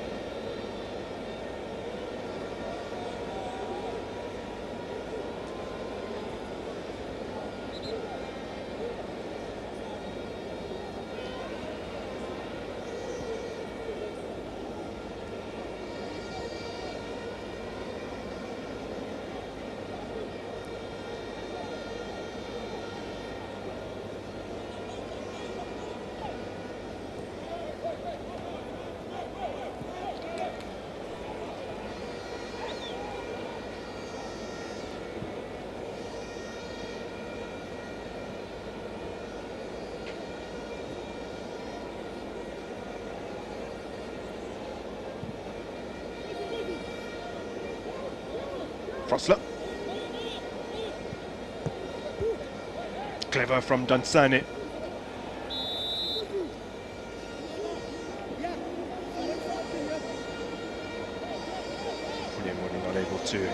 Frosler. Clever from Mdantsane. Not able to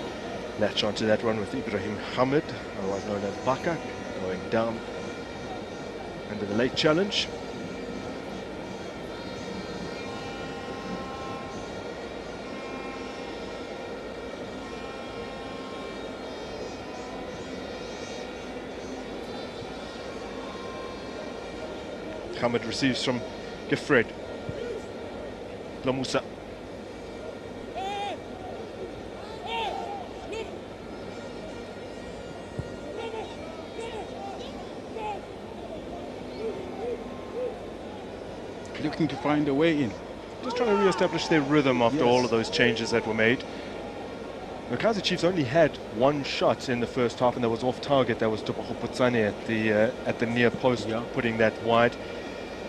latch onto that one with Ibrahim Hamid, otherwise known as Baka, going down under the late challenge. Hamid receives from Gefred. Lamusa. Looking to find a way in. Just trying to re-establish their rhythm after all of those changes that were made. The Kaizer Chiefs only had one shot in the first half, and that was off target. That was Tupahoputsane at the near post, putting that wide.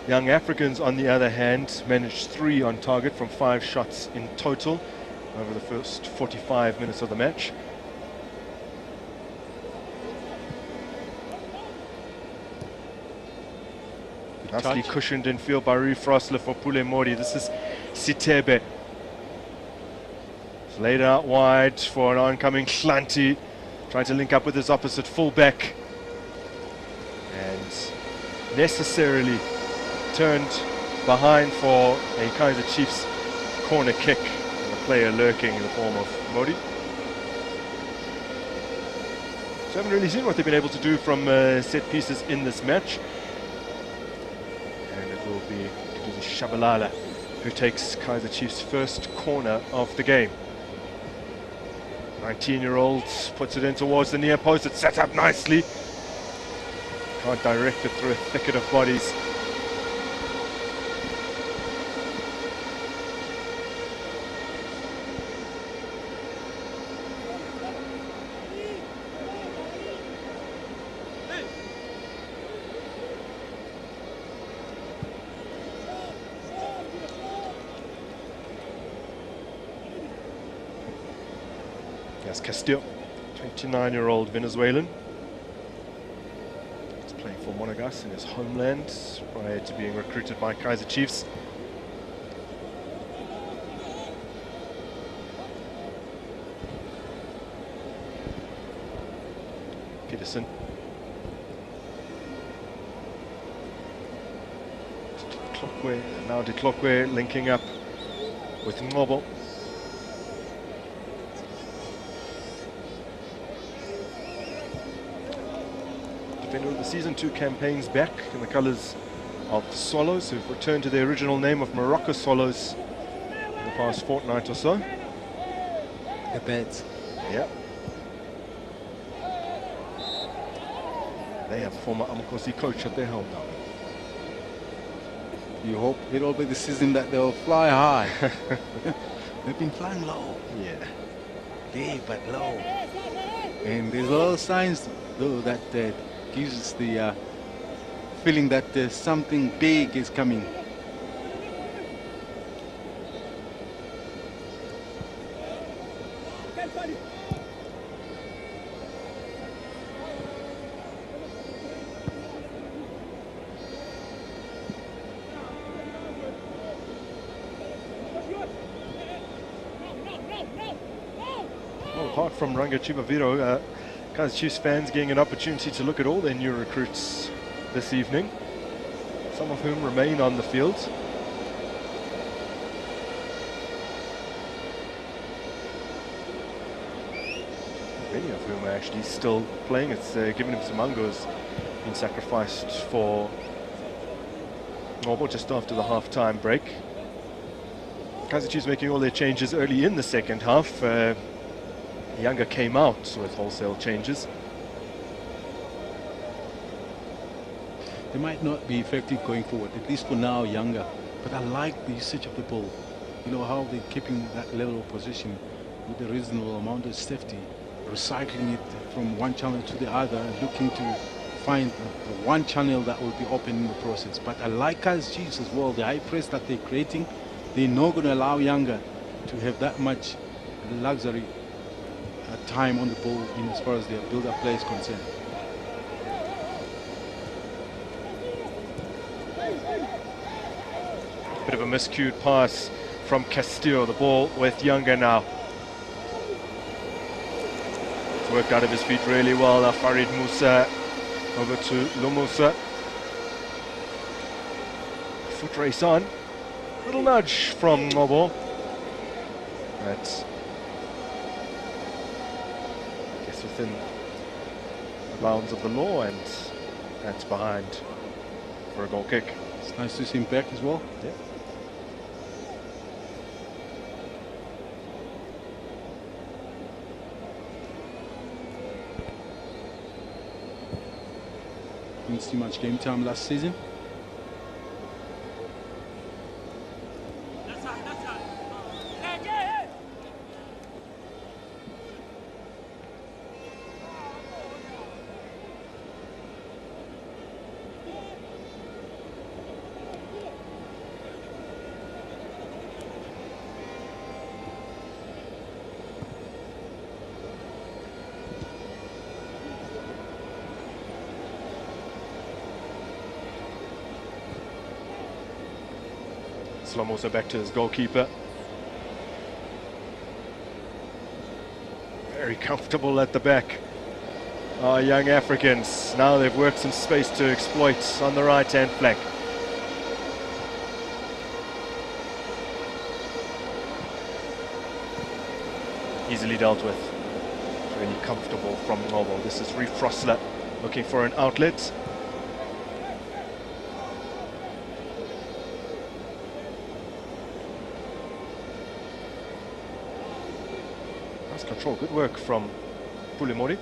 Young Africans, on the other hand, managed 3 on target from 5 shots in total over the first 45 minutes of the match. Nicely cushioned in field by Frosler for Pule Mori. This is Sitebe. It's laid out wide for an oncoming Hlanti, trying to link up with his opposite fullback. And necessarily turned behind for a Kaizer Chiefs corner kick. And a player lurking in the form of Modi. So haven't really seen what they've been able to do from set pieces in this match. And it will be Shabalala who takes Kaizer Chiefs' first corner of the game. 19-year-old puts it in towards the near post. It's set up nicely. Can't direct it through a thicket of bodies. Yes, Castillo, 29-year-old Venezuelan. He's playing for Monagas in his homeland prior to being recruited by Kaizer Chiefs. Peterson. Now De Klokwe linking up with Ngobo. Defender of the season, 2 campaigns back in the colours of Swallows, who've returned to their original name of Morocco Swallows in the past fortnight or so. The Beds. Yeah. They have a former Amakosi coach at their helm now. You hope it'll be the season that they'll fly high. They've been flying low. Yeah. Yeah, but low. And there's little signs, though, that gives us the feeling that something big is coming. Well, apart from Ranga Chibaviro, Kaizer Chiefs fans getting an opportunity to look at all their new recruits this evening, some of whom remain on the field. Many of whom are actually still playing. It's given him Simango has been sacrificed for Ngobo just after the half-time break. Kaizer Chiefs making all their changes early in the second half. Yanga came out with wholesale changes. They might not be effective going forward, at least for now, Yanga. But I like the usage of the ball. You know, how they're keeping that level of position with a reasonable amount of safety, recycling it from one channel to the other, looking to find the one channel that will be open in the process. But I like Kaizer Chiefs as well, the high press that they're creating. They're not going to allow Yanga to have that much luxury time on the ball in as far as their build-up play is concerned. Bit of a miscued pass from Castillo. The ball with Yanga now. It's worked out of his feet really well. Now Farid Musa over to Lomusa. Foot race on. Little nudge from Ngobo. That's within the bounds of the law, and that's behind for a goal kick. It's nice to see him back as well. Yeah. Didn't see much game time last season. Slom also back to his goalkeeper. Very comfortable at the back. Our young Africans. Now they've worked some space to exploit on the right-hand flank. Easily dealt with. Really comfortable from Ngobo. This is Reef Frosler looking for an outlet. Nice control, good work from Pulimori.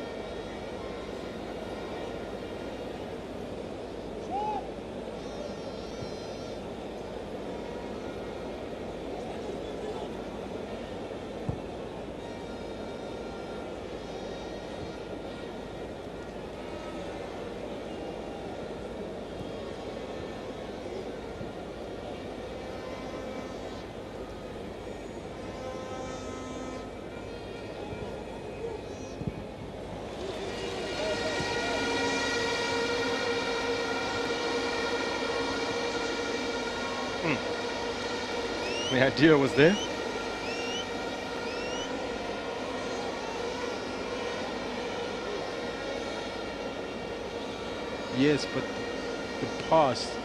The idea was there. Yes, but the pass,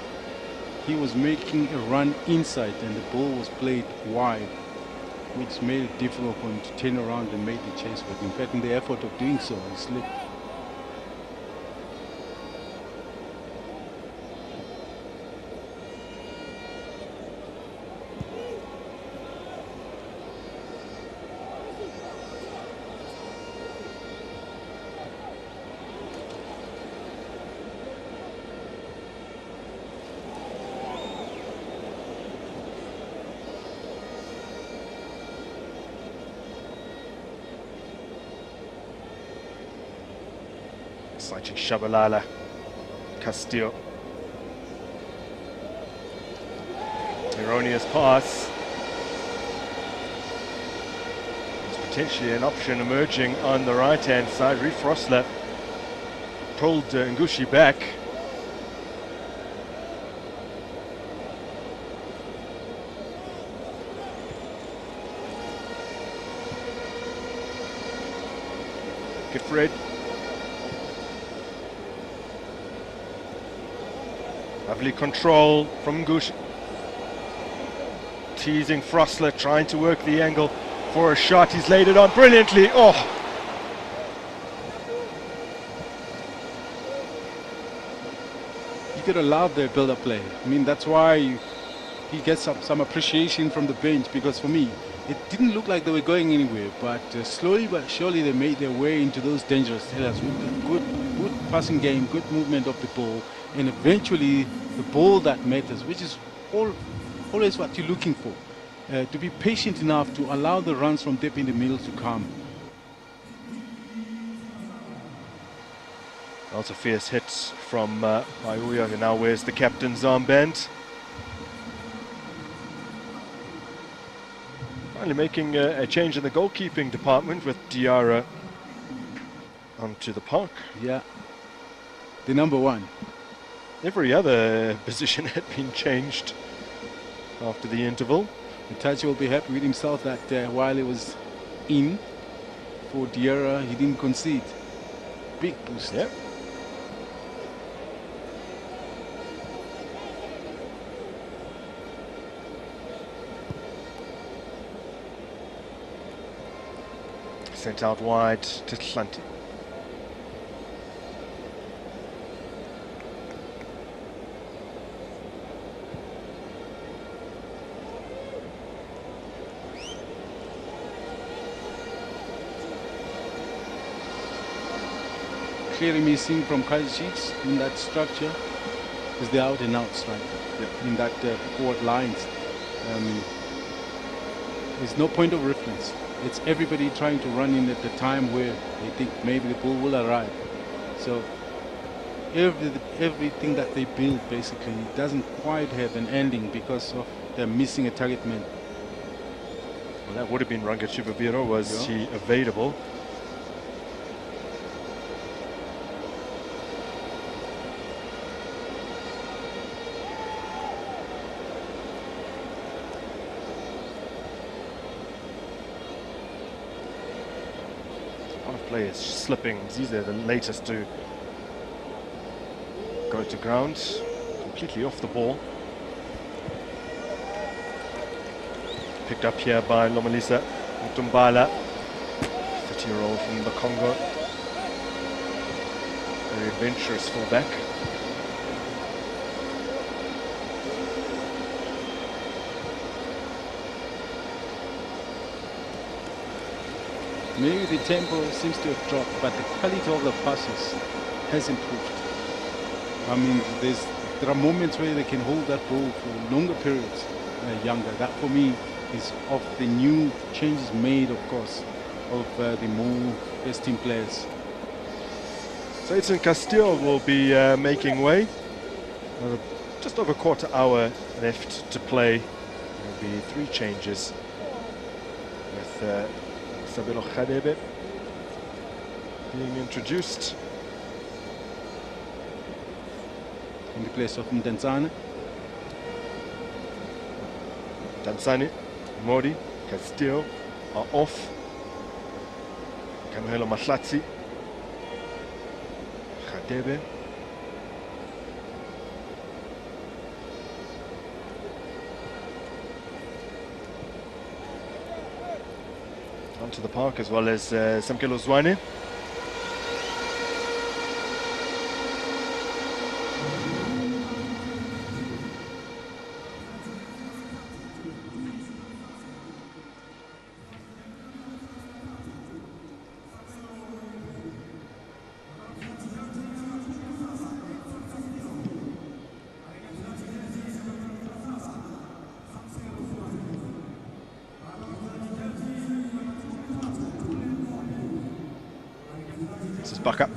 he was making a run inside and the ball was played wide, which made it difficult for him to turn around and make the chase. But in fact, in the effort of doing so, he slipped. Exciting Shabalala, Castillo. Erroneous pass. There's potentially an option emerging on the right-hand side. Reef Frosler pulled Ngushi back. Gifred. Lovely control from Ngushi. Teasing Frosler, trying to work the angle for a shot. He's laid it on brilliantly. Oh! You could allow the build-up play. I mean, that's why he gets some appreciation from the bench, because for me, it didn't look like they were going anywhere, but slowly but surely they made their way into those dangerous areas with a good passing game, good movement of the ball, and eventually the ball that matters, which is always what you're looking for. To be patient enough to allow the runs from deep in the middle to come. Lots of fierce hits from Mauya, who now wears the captain's armband. Finally making a change in the goalkeeping department with Diarra onto the park. Yeah, the number one. Every other position had been changed after the interval. Itachi will be happy with himself that while he was in for Diarra, he didn't concede. Big boost. Yep. Sent out wide to Hlanti. Clearly missing from Kaizer in that structure is the out and out striker. Yep. In that forward lines. There's no point of reference. It's everybody trying to run in at the time where they think maybe the ball will arrive. So everything that they build basically doesn't quite have an ending because of them missing a target man. Well, that would have been Ranga Chivabiro. Was he available? players slipping. These are the latest to go to ground, completely off the ball. Picked up here by Lomalisa Mtumbala, 30-year-old from the Congo. Very adventurous fullback. Maybe the tempo seems to have dropped, but the quality of the passes has improved. I mean, there are moments where they can hold that ball for longer periods. Yanga, that for me is of the new changes made, of course, of the more best team players. So Edson Castillo will be making way. Just over a quarter hour left to play. There will be 3 changes with Sabelo Khadebe being introduced. In the place of Mdantsane. Mdantsane, Mori, Castillo are off. Kamohelo Mahlatsi, Khadebe. Onto the park, as well as Samkelo Zwane. This is Baka.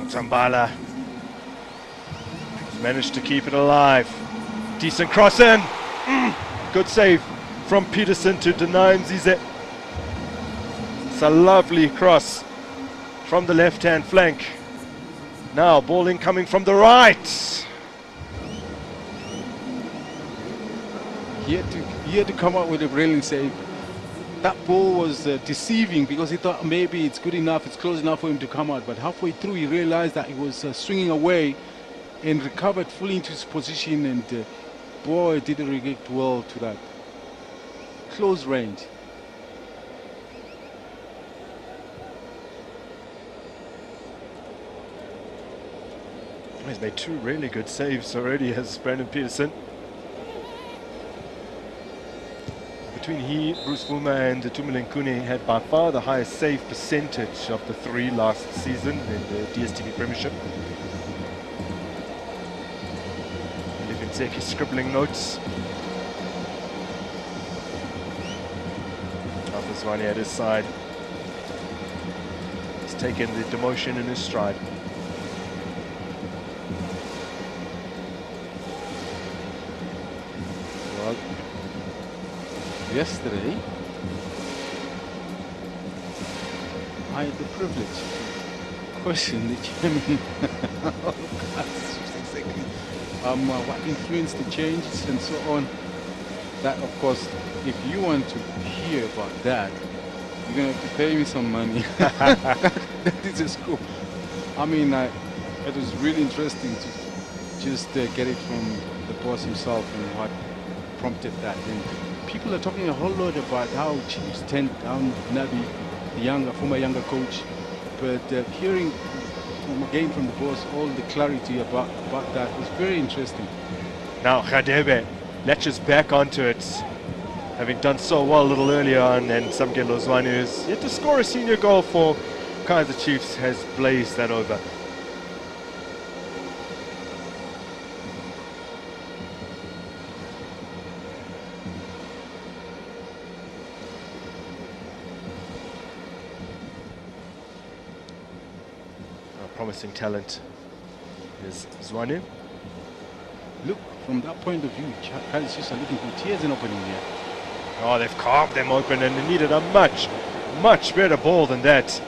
Zambala has managed to keep it alive. Decent cross in. Good save from Peterson to deny Mzize. It's a lovely cross from the left-hand flank. Now ball incoming from the right. He had to come out with a brilliant save. That ball was deceiving because he thought maybe it's good enough, it's close enough for him to come out. But halfway through, he realized that he was swinging away and recovered fully into his position. And boy, did he react well to that. Close range. He's made 2 really good saves already, has Brandon Peterson. Between he, Bruce Fuma and Tumile Nkune had by far the highest save percentage of the 3 last season in the DSTV Premiership. Levinseki scribbling notes. Alpha Zwane at his side. He's taken the demotion in his stride. Well, yesterday, I had the privilege to question the chairman what influenced the changes and so on. That, of course, if you want to hear about that, you're going to have to pay me some money. That is a scoop. I mean, it was really interesting to just get it from the boss himself and what prompted that. And people are talking a whole lot about how Chiefs turned down Nabi, the former Yanga coach, but hearing again from the boss all the clarity about that was very interesting. Now Khadebe latches back onto it, having done so well a little earlier on, and Samkelo Zwane, who's yet to score a senior goal for Kaizer Chiefs, has blazed that over. Promising talent is Zwane. Look, from that point of view, Kaizer Chiefs are looking for tears in opening here. Oh, they've carved them open, and they needed a much, much better ball than that.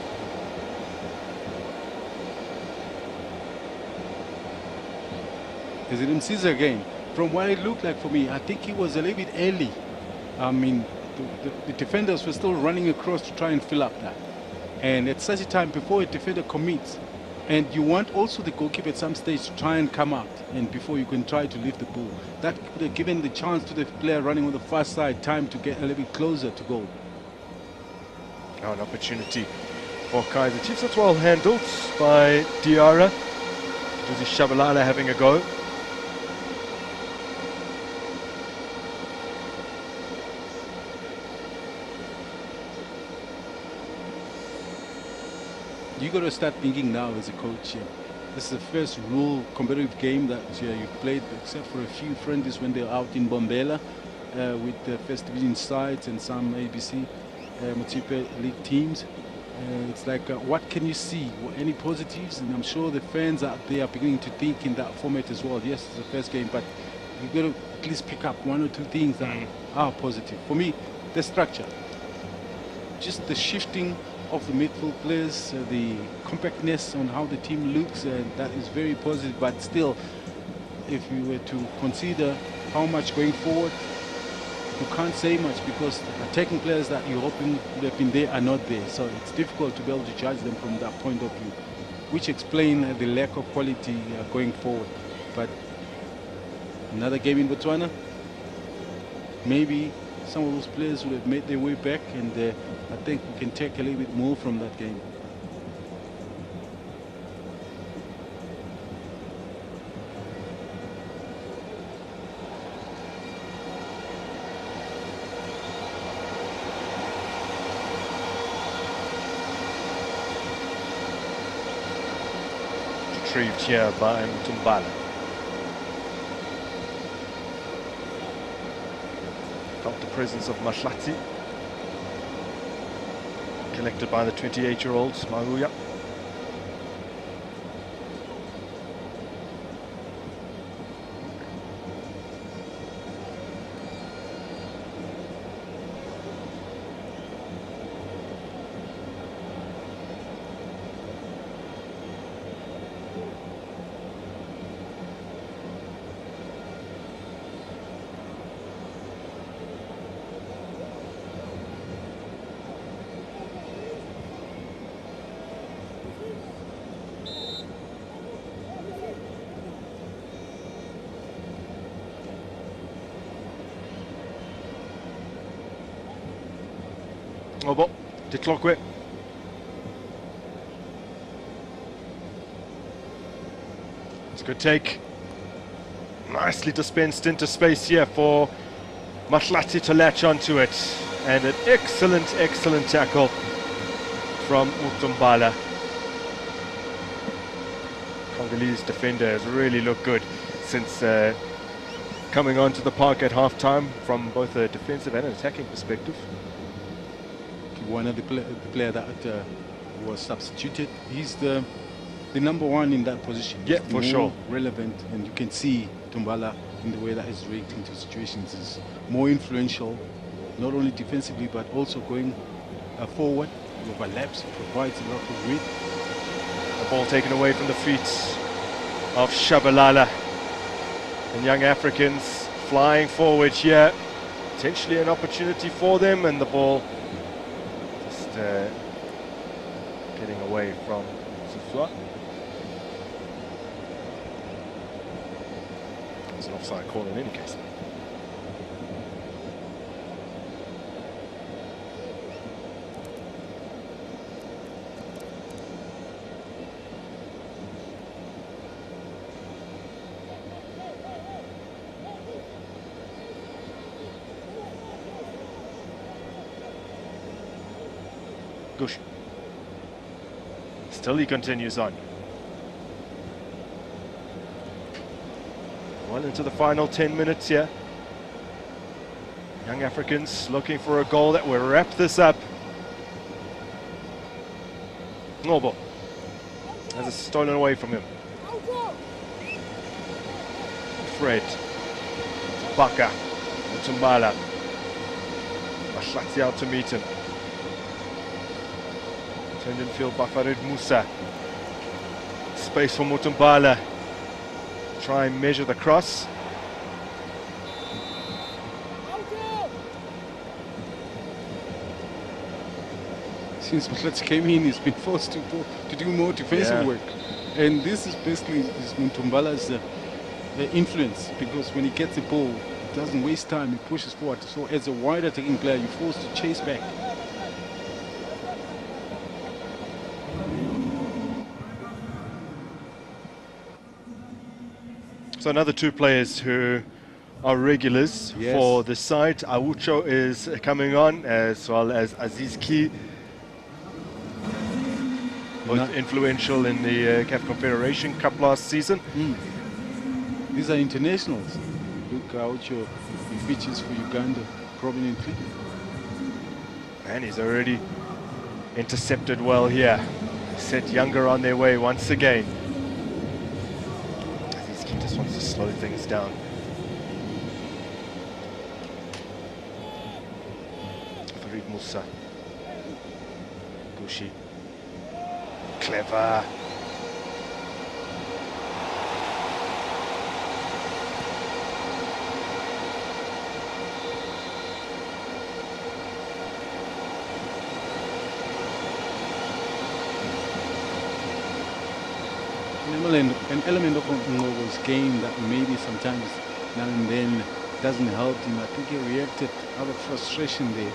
Is it Mzize again? From what it looked like for me, I think he was a little bit early. I mean, the defenders were still running across to try and fill up that. And at such a time, before a defender commits, and you want also the goalkeeper at some stage to try and come out, and before you can try to lift the ball, that could have given the chance to the player running on the far side time to get a little bit closer to goal. Now an opportunity for Kaizer Chiefs. That's well handled by Diarra. Duzi Shabalala having a go. You got to start thinking now as a coach. This is the first real competitive game that you played, except for a few friendlies when they're out in Bombela with the first division sides and some ABC Motsipe League teams. It's like, what can you see? Any positives? And I'm sure the fans out there are beginning to think in that format as well. Yes, it's the first game, but you've got to at least pick up one or two things that are positive. For me, the structure, just the shifting of the midfield players, the compactness on how the team looks, that is very positive. But still, if you were to consider how much going forward, you can't say much because the attacking players that you're hoping would have been there are not there. So it's difficult to be able to judge them from that point of view, which explain the lack of quality going forward. But another game in Botswana, maybe some of those players would have made their way back, and I think we can take a little bit more from that game. Retrieved here by Mtumbala. Felt the presence of Mahlati. Collected by the 28-year-old Mahuya. Obo, de Clockwe. It's a good take. Nicely dispensed into space here for Mahlati to latch onto it. And an excellent, excellent tackle from Mtumbala. Congolese defender has really looked good since coming onto the park at half-time from both a defensive and an attacking perspective. One of the player that was substituted, he's the number one in that position. Yeah, for sure. Relevant, and you can see Tumbala in the way that he's reacting to situations is more influential, not only defensively but also going forward. He overlaps, he provides a lot of width. The ball taken away from the feet of Shabalala. And Young Africans flying forward here. Potentially an opportunity for them, and the ball getting away from Zufwa. It's an offside call in any case. Gush. Still he continues on. Well into the final 10 minutes here. Young Africans looking for a goal that will wrap this up. Nobo has it stolen away from him. Fred. Baka. Mtumbala. Mahlati out to meet him. Turned in field by Farid Musa. Space for Mtumbala. Try and measure the cross. Since Mhlatsi came in, he's been forced to do more defensive work. And this is basically Muntumbala's influence, because when he gets the ball, he doesn't waste time, he pushes forward. So as a wide attacking player, you're forced to chase back. So another two players who are regulars for the side. Awucho is coming on, as well as Aziz Ki. Both influential in the CAF Confederation Cup last season. These are internationals. Look, Awucho, he features for Uganda prominently. And he's already intercepted well here. Set Yanga on their way once again. Aziz Ki just wants to slow things down. Farid Musa. Gushi. Clever. An element of Ngobo's game that maybe sometimes now and then doesn't help him. I think he reacted out of frustration there,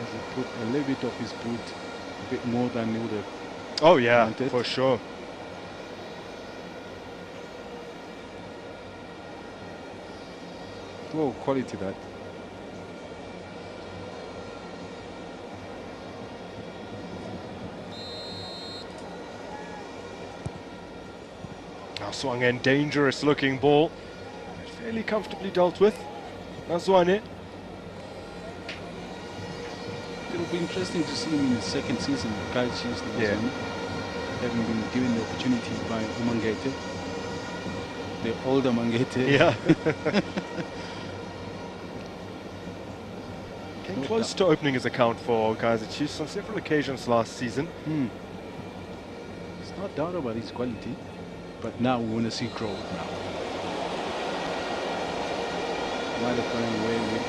as he put a little bit of his boot, a bit more than he would have wanted. For sure. Oh, quality that. Now swung in, dangerous looking ball. Fairly comfortably dealt with. Nazwane. It'll be interesting to see him in his second season with Kaizer Chiefs, having been given the opportunity by Umangete, the older Mangete. Yeah. Came close to opening his account for Kaizer Chiefs on several occasions last season. It's not doubt about his quality, but now we want to see growth now. Might have gone away with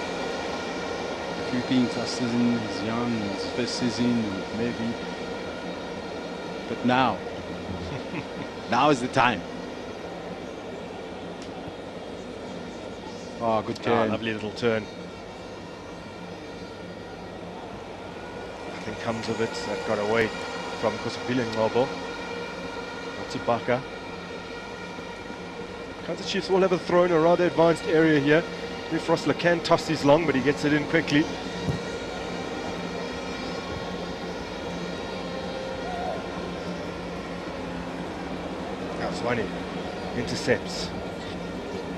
a few things last season. He's young, his first season, maybe. But now, now is the time. Oh, good turn. Lovely little turn. Nothing comes of it. That got away from Kusapile Ngobo. Matsubaka. Kaizer Chiefs will have a throw in a rather advanced area here. If Rossler can toss his long, but he gets it in quickly. Now Zwane intercepts.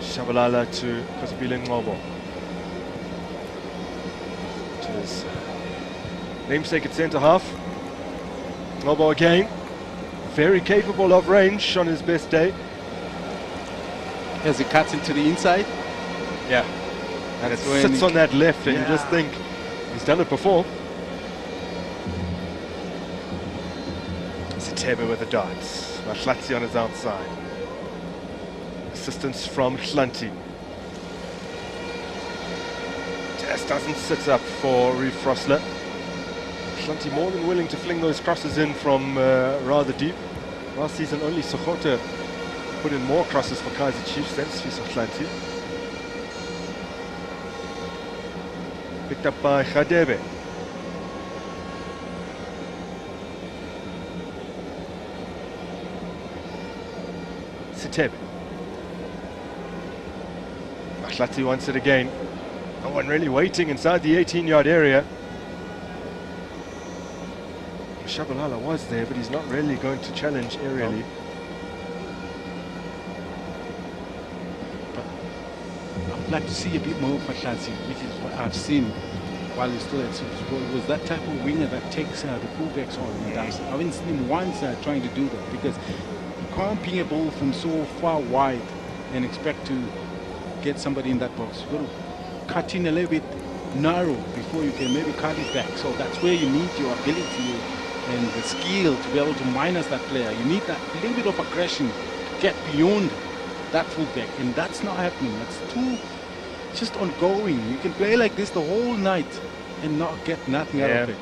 Shabalala to Kusapile Ngobo. To his namesake at centre half. Ngobo again. Very capable of range on his best day. As he cuts into the inside. Yeah. And it sits on that left, and you just think, he's done it before. Sitebe with the darts. Mahlatsi on his outside. Assistance from Hlanti. Just doesn't sit up for Reef Rossler. Hlanti more than willing to fling those crosses in from rather deep. Last season only Sokhota put in more crosses for Kaizer Chiefs than Sfiso Hlanti. Picked up by Khadebe. Sitebe. Mahlatsi wants it again. No one really waiting inside the 18-yard area. Shabalala was there, but he's not really going to challenge aerially. But I'd like to see a bit more of Mahlatsi, which is what I've seen while he's still at Super. It was that type of winger that takes the fullbacks on and does it. I haven't seen him once trying to do that, because you can't ping a ball from so far wide and expect to get somebody in that box. You've got to cut in a little bit narrow before you can maybe cut it back. So that's where you need your ability and the skill to be able to minus that player. You need that little bit of aggression to get beyond that fullback, and that's not happening. That's too just ongoing. You can play like this the whole night and not get nothing out of it.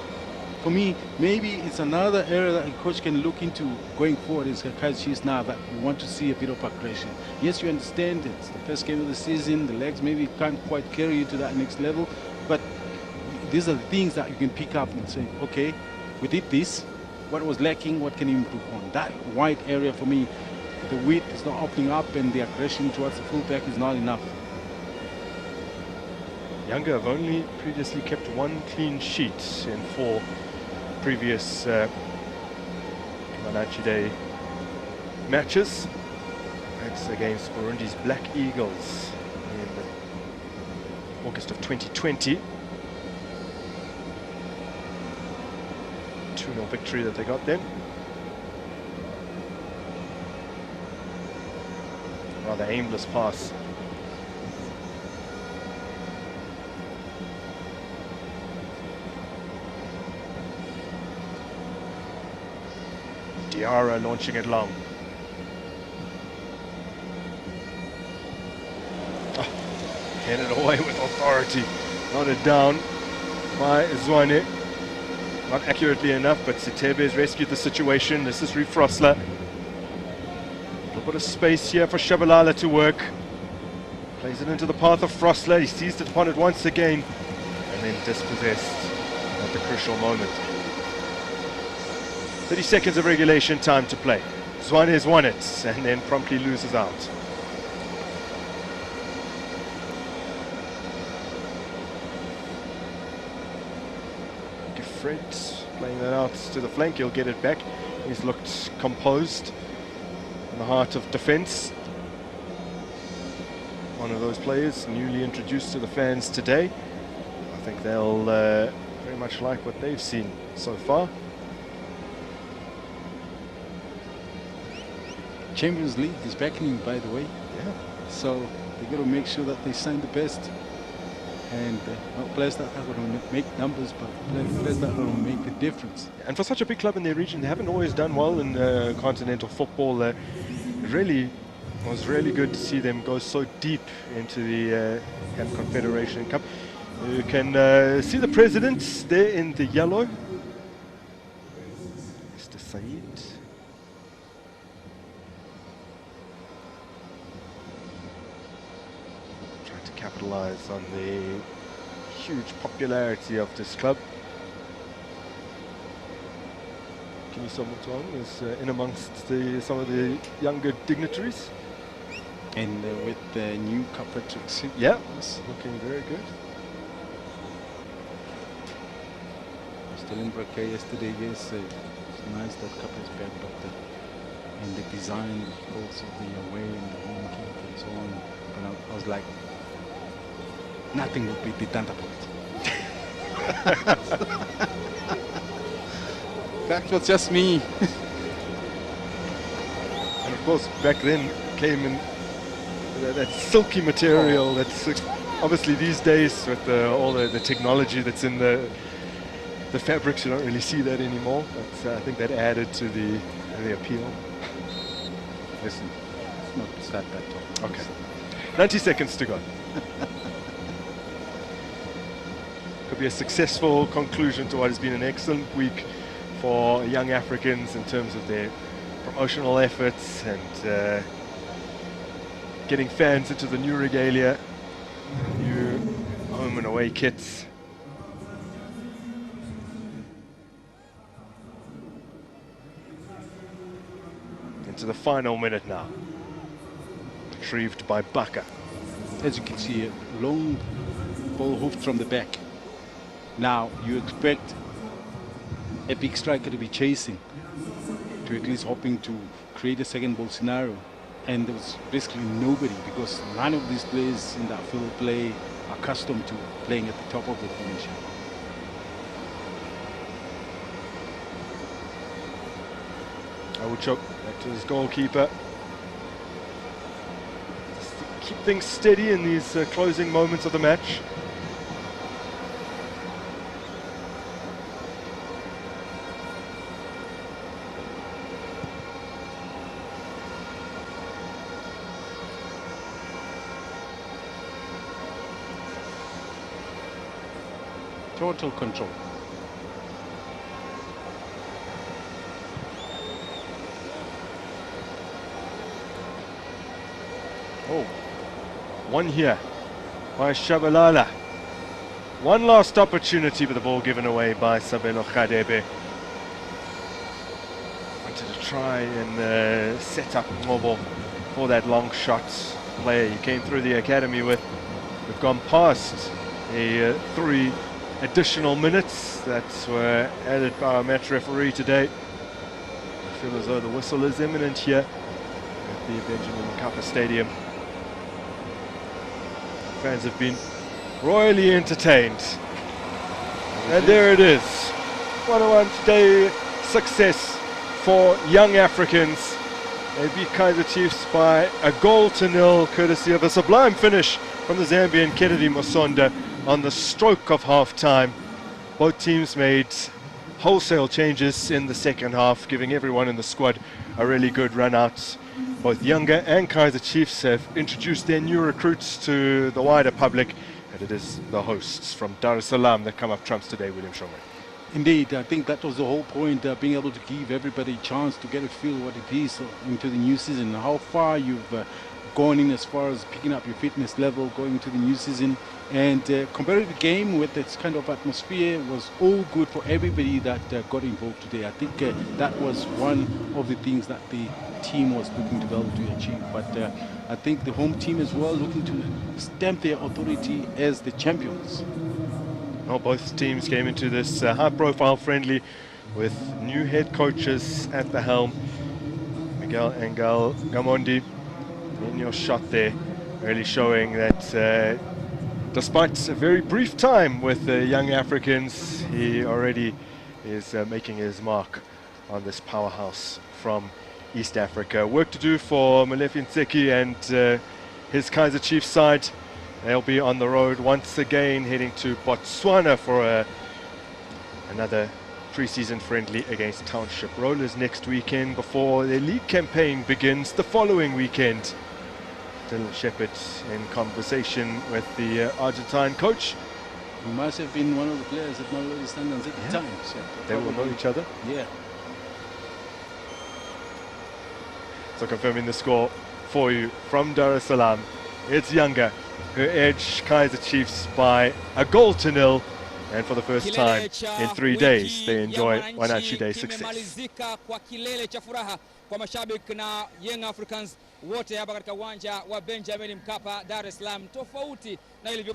For me, maybe it's another area that a coach can look into going forward. Is Kaizer Chiefs now that we want to see a bit of aggression. Yes, you understand it's the first game of the season. The legs maybe can't quite carry you to that next level, but these are the things that you can pick up and say, okay, we did this. What was lacking? What can you improve on? That wide area for me, the width is not opening up, and the aggression towards the fullback is not enough. Yanga have only previously kept one clean sheet in 4 previous MWANANCHI Day matches. That's against Burundi's Black Eagles in August of 2020. 2-0 victory that they got then. Rather aimless pass. Diarra launching it long. Oh, headed away with authority. Nodded down by Zwane. Not accurately enough, but Sitebe has rescued the situation. This is Frosler. A little bit of space here for Shabalala to work. Plays it into the path of Frosler. He seized upon it once again and then dispossessed at the crucial moment. 30 seconds of regulation time to play. Zwane has won it and then promptly loses out. Fred playing that out to the flank, he'll get it back. He's looked composed in the heart of defense. One of those players newly introduced to the fans today. I think they'll very much like what they've seen so far. Champions League is beckoning, by the way. Yeah. So they've got to make sure that they sign the best. And not players that are going to make numbers, but players that are going to make the difference. And for such a big club in their region, they haven't always done well in continental football. It really was really good to see them go so deep into the Confederation Cup. You can see the president there in the yellow, Mr. Saeed. Capitalize on the huge popularity of this club. Kiniso Mutuang is in amongst some of the younger dignitaries. And with the new Kappa tracksuit. Yeah, it's looking very good. Still in Brake yesterday, yes. It's nice that Kappa is back, but and the design also the away and the home kit and so on. But I was like, nothing would be done about it. That was just me. And of course, back then came in that silky material. That's obviously these days with all the technology that's in the fabrics, you don't really see that anymore. But I think that added to the appeal. Listen, it's not sad that talk. Okay, 90 seconds to go. Could be a successful conclusion to what has been an excellent week for young Africans in terms of their promotional efforts and getting fans into the new regalia, new home and away kits. Into the final minute now. Retrieved by Baka. As you can see, a long ball hoofed from the back. Now you expect a big striker to be chasing, to at least hoping to create a second ball scenario. And there was basically nobody, because none of these players in that field play are accustomed to playing at the top of the formation. I will choke back to his goalkeeper. Just to keep things steady in these closing moments of the match. total control. Oh, one here by Shabalala. One last opportunity, but the ball given away by Sabelo Khadebe. Wanted to try and set up Ngobo for that long shot player he came through the academy with. We've gone past the 3 additional minutes that were added by our match referee today. I feel as though the whistle is imminent here at the Benjamin Mkapa Stadium. Fans have been royally entertained. And there it is. 101 day success for young Africans. They beat Kaizer Chiefs by a 1-0, courtesy of a sublime finish from the Zambian Kennedy Musonda on the stroke of half-time. Both teams made wholesale changes in the second half, giving everyone in the squad a really good run-out. Both Yanga and Kaizer Chiefs have introduced their new recruits to the wider public, and it is the hosts from Dar es Salaam that come up trumps today, William Shongwe. Indeed, I think that was the whole point, being able to give everybody a chance to get a feel what it is into the new season, how far you've gone in as far as picking up your fitness level going into the new season. And competitive game with its kind of atmosphere was all good for everybody that got involved today. I think that was one of the things that the team was looking to be able to achieve. But I think the home team as well looking to stamp their authority as the champions. Well, both teams came into this high-profile friendly with new head coaches at the helm. Miguel Angel Gamondi in your shot there, really showing that despite a very brief time with the young Africans, he already is making his mark on this powerhouse from East Africa. Work to do for Molefi Ntseki and his Kaizer Chiefs side. They'll be on the road once again, heading to Botswana for another pre-season friendly against Township Rollers next weekend before their league campaign begins the following weekend. Dylan Shepherd in conversation with the Argentine coach. He must have been one of the players at Mamelodi Sundowns at the time. So they will know each other. Yeah. So confirming the score for you from Dar es Salaam, it's Yanga who edged Kaizer Chiefs by a 1-0, and for the first time in 3 days they enjoy Wananchi Day success. Kwa mashabiki na Young Africans wote hapa katika uwanja wa Benjamin Mkapa Dar es Salaam, tofauti na ilivyo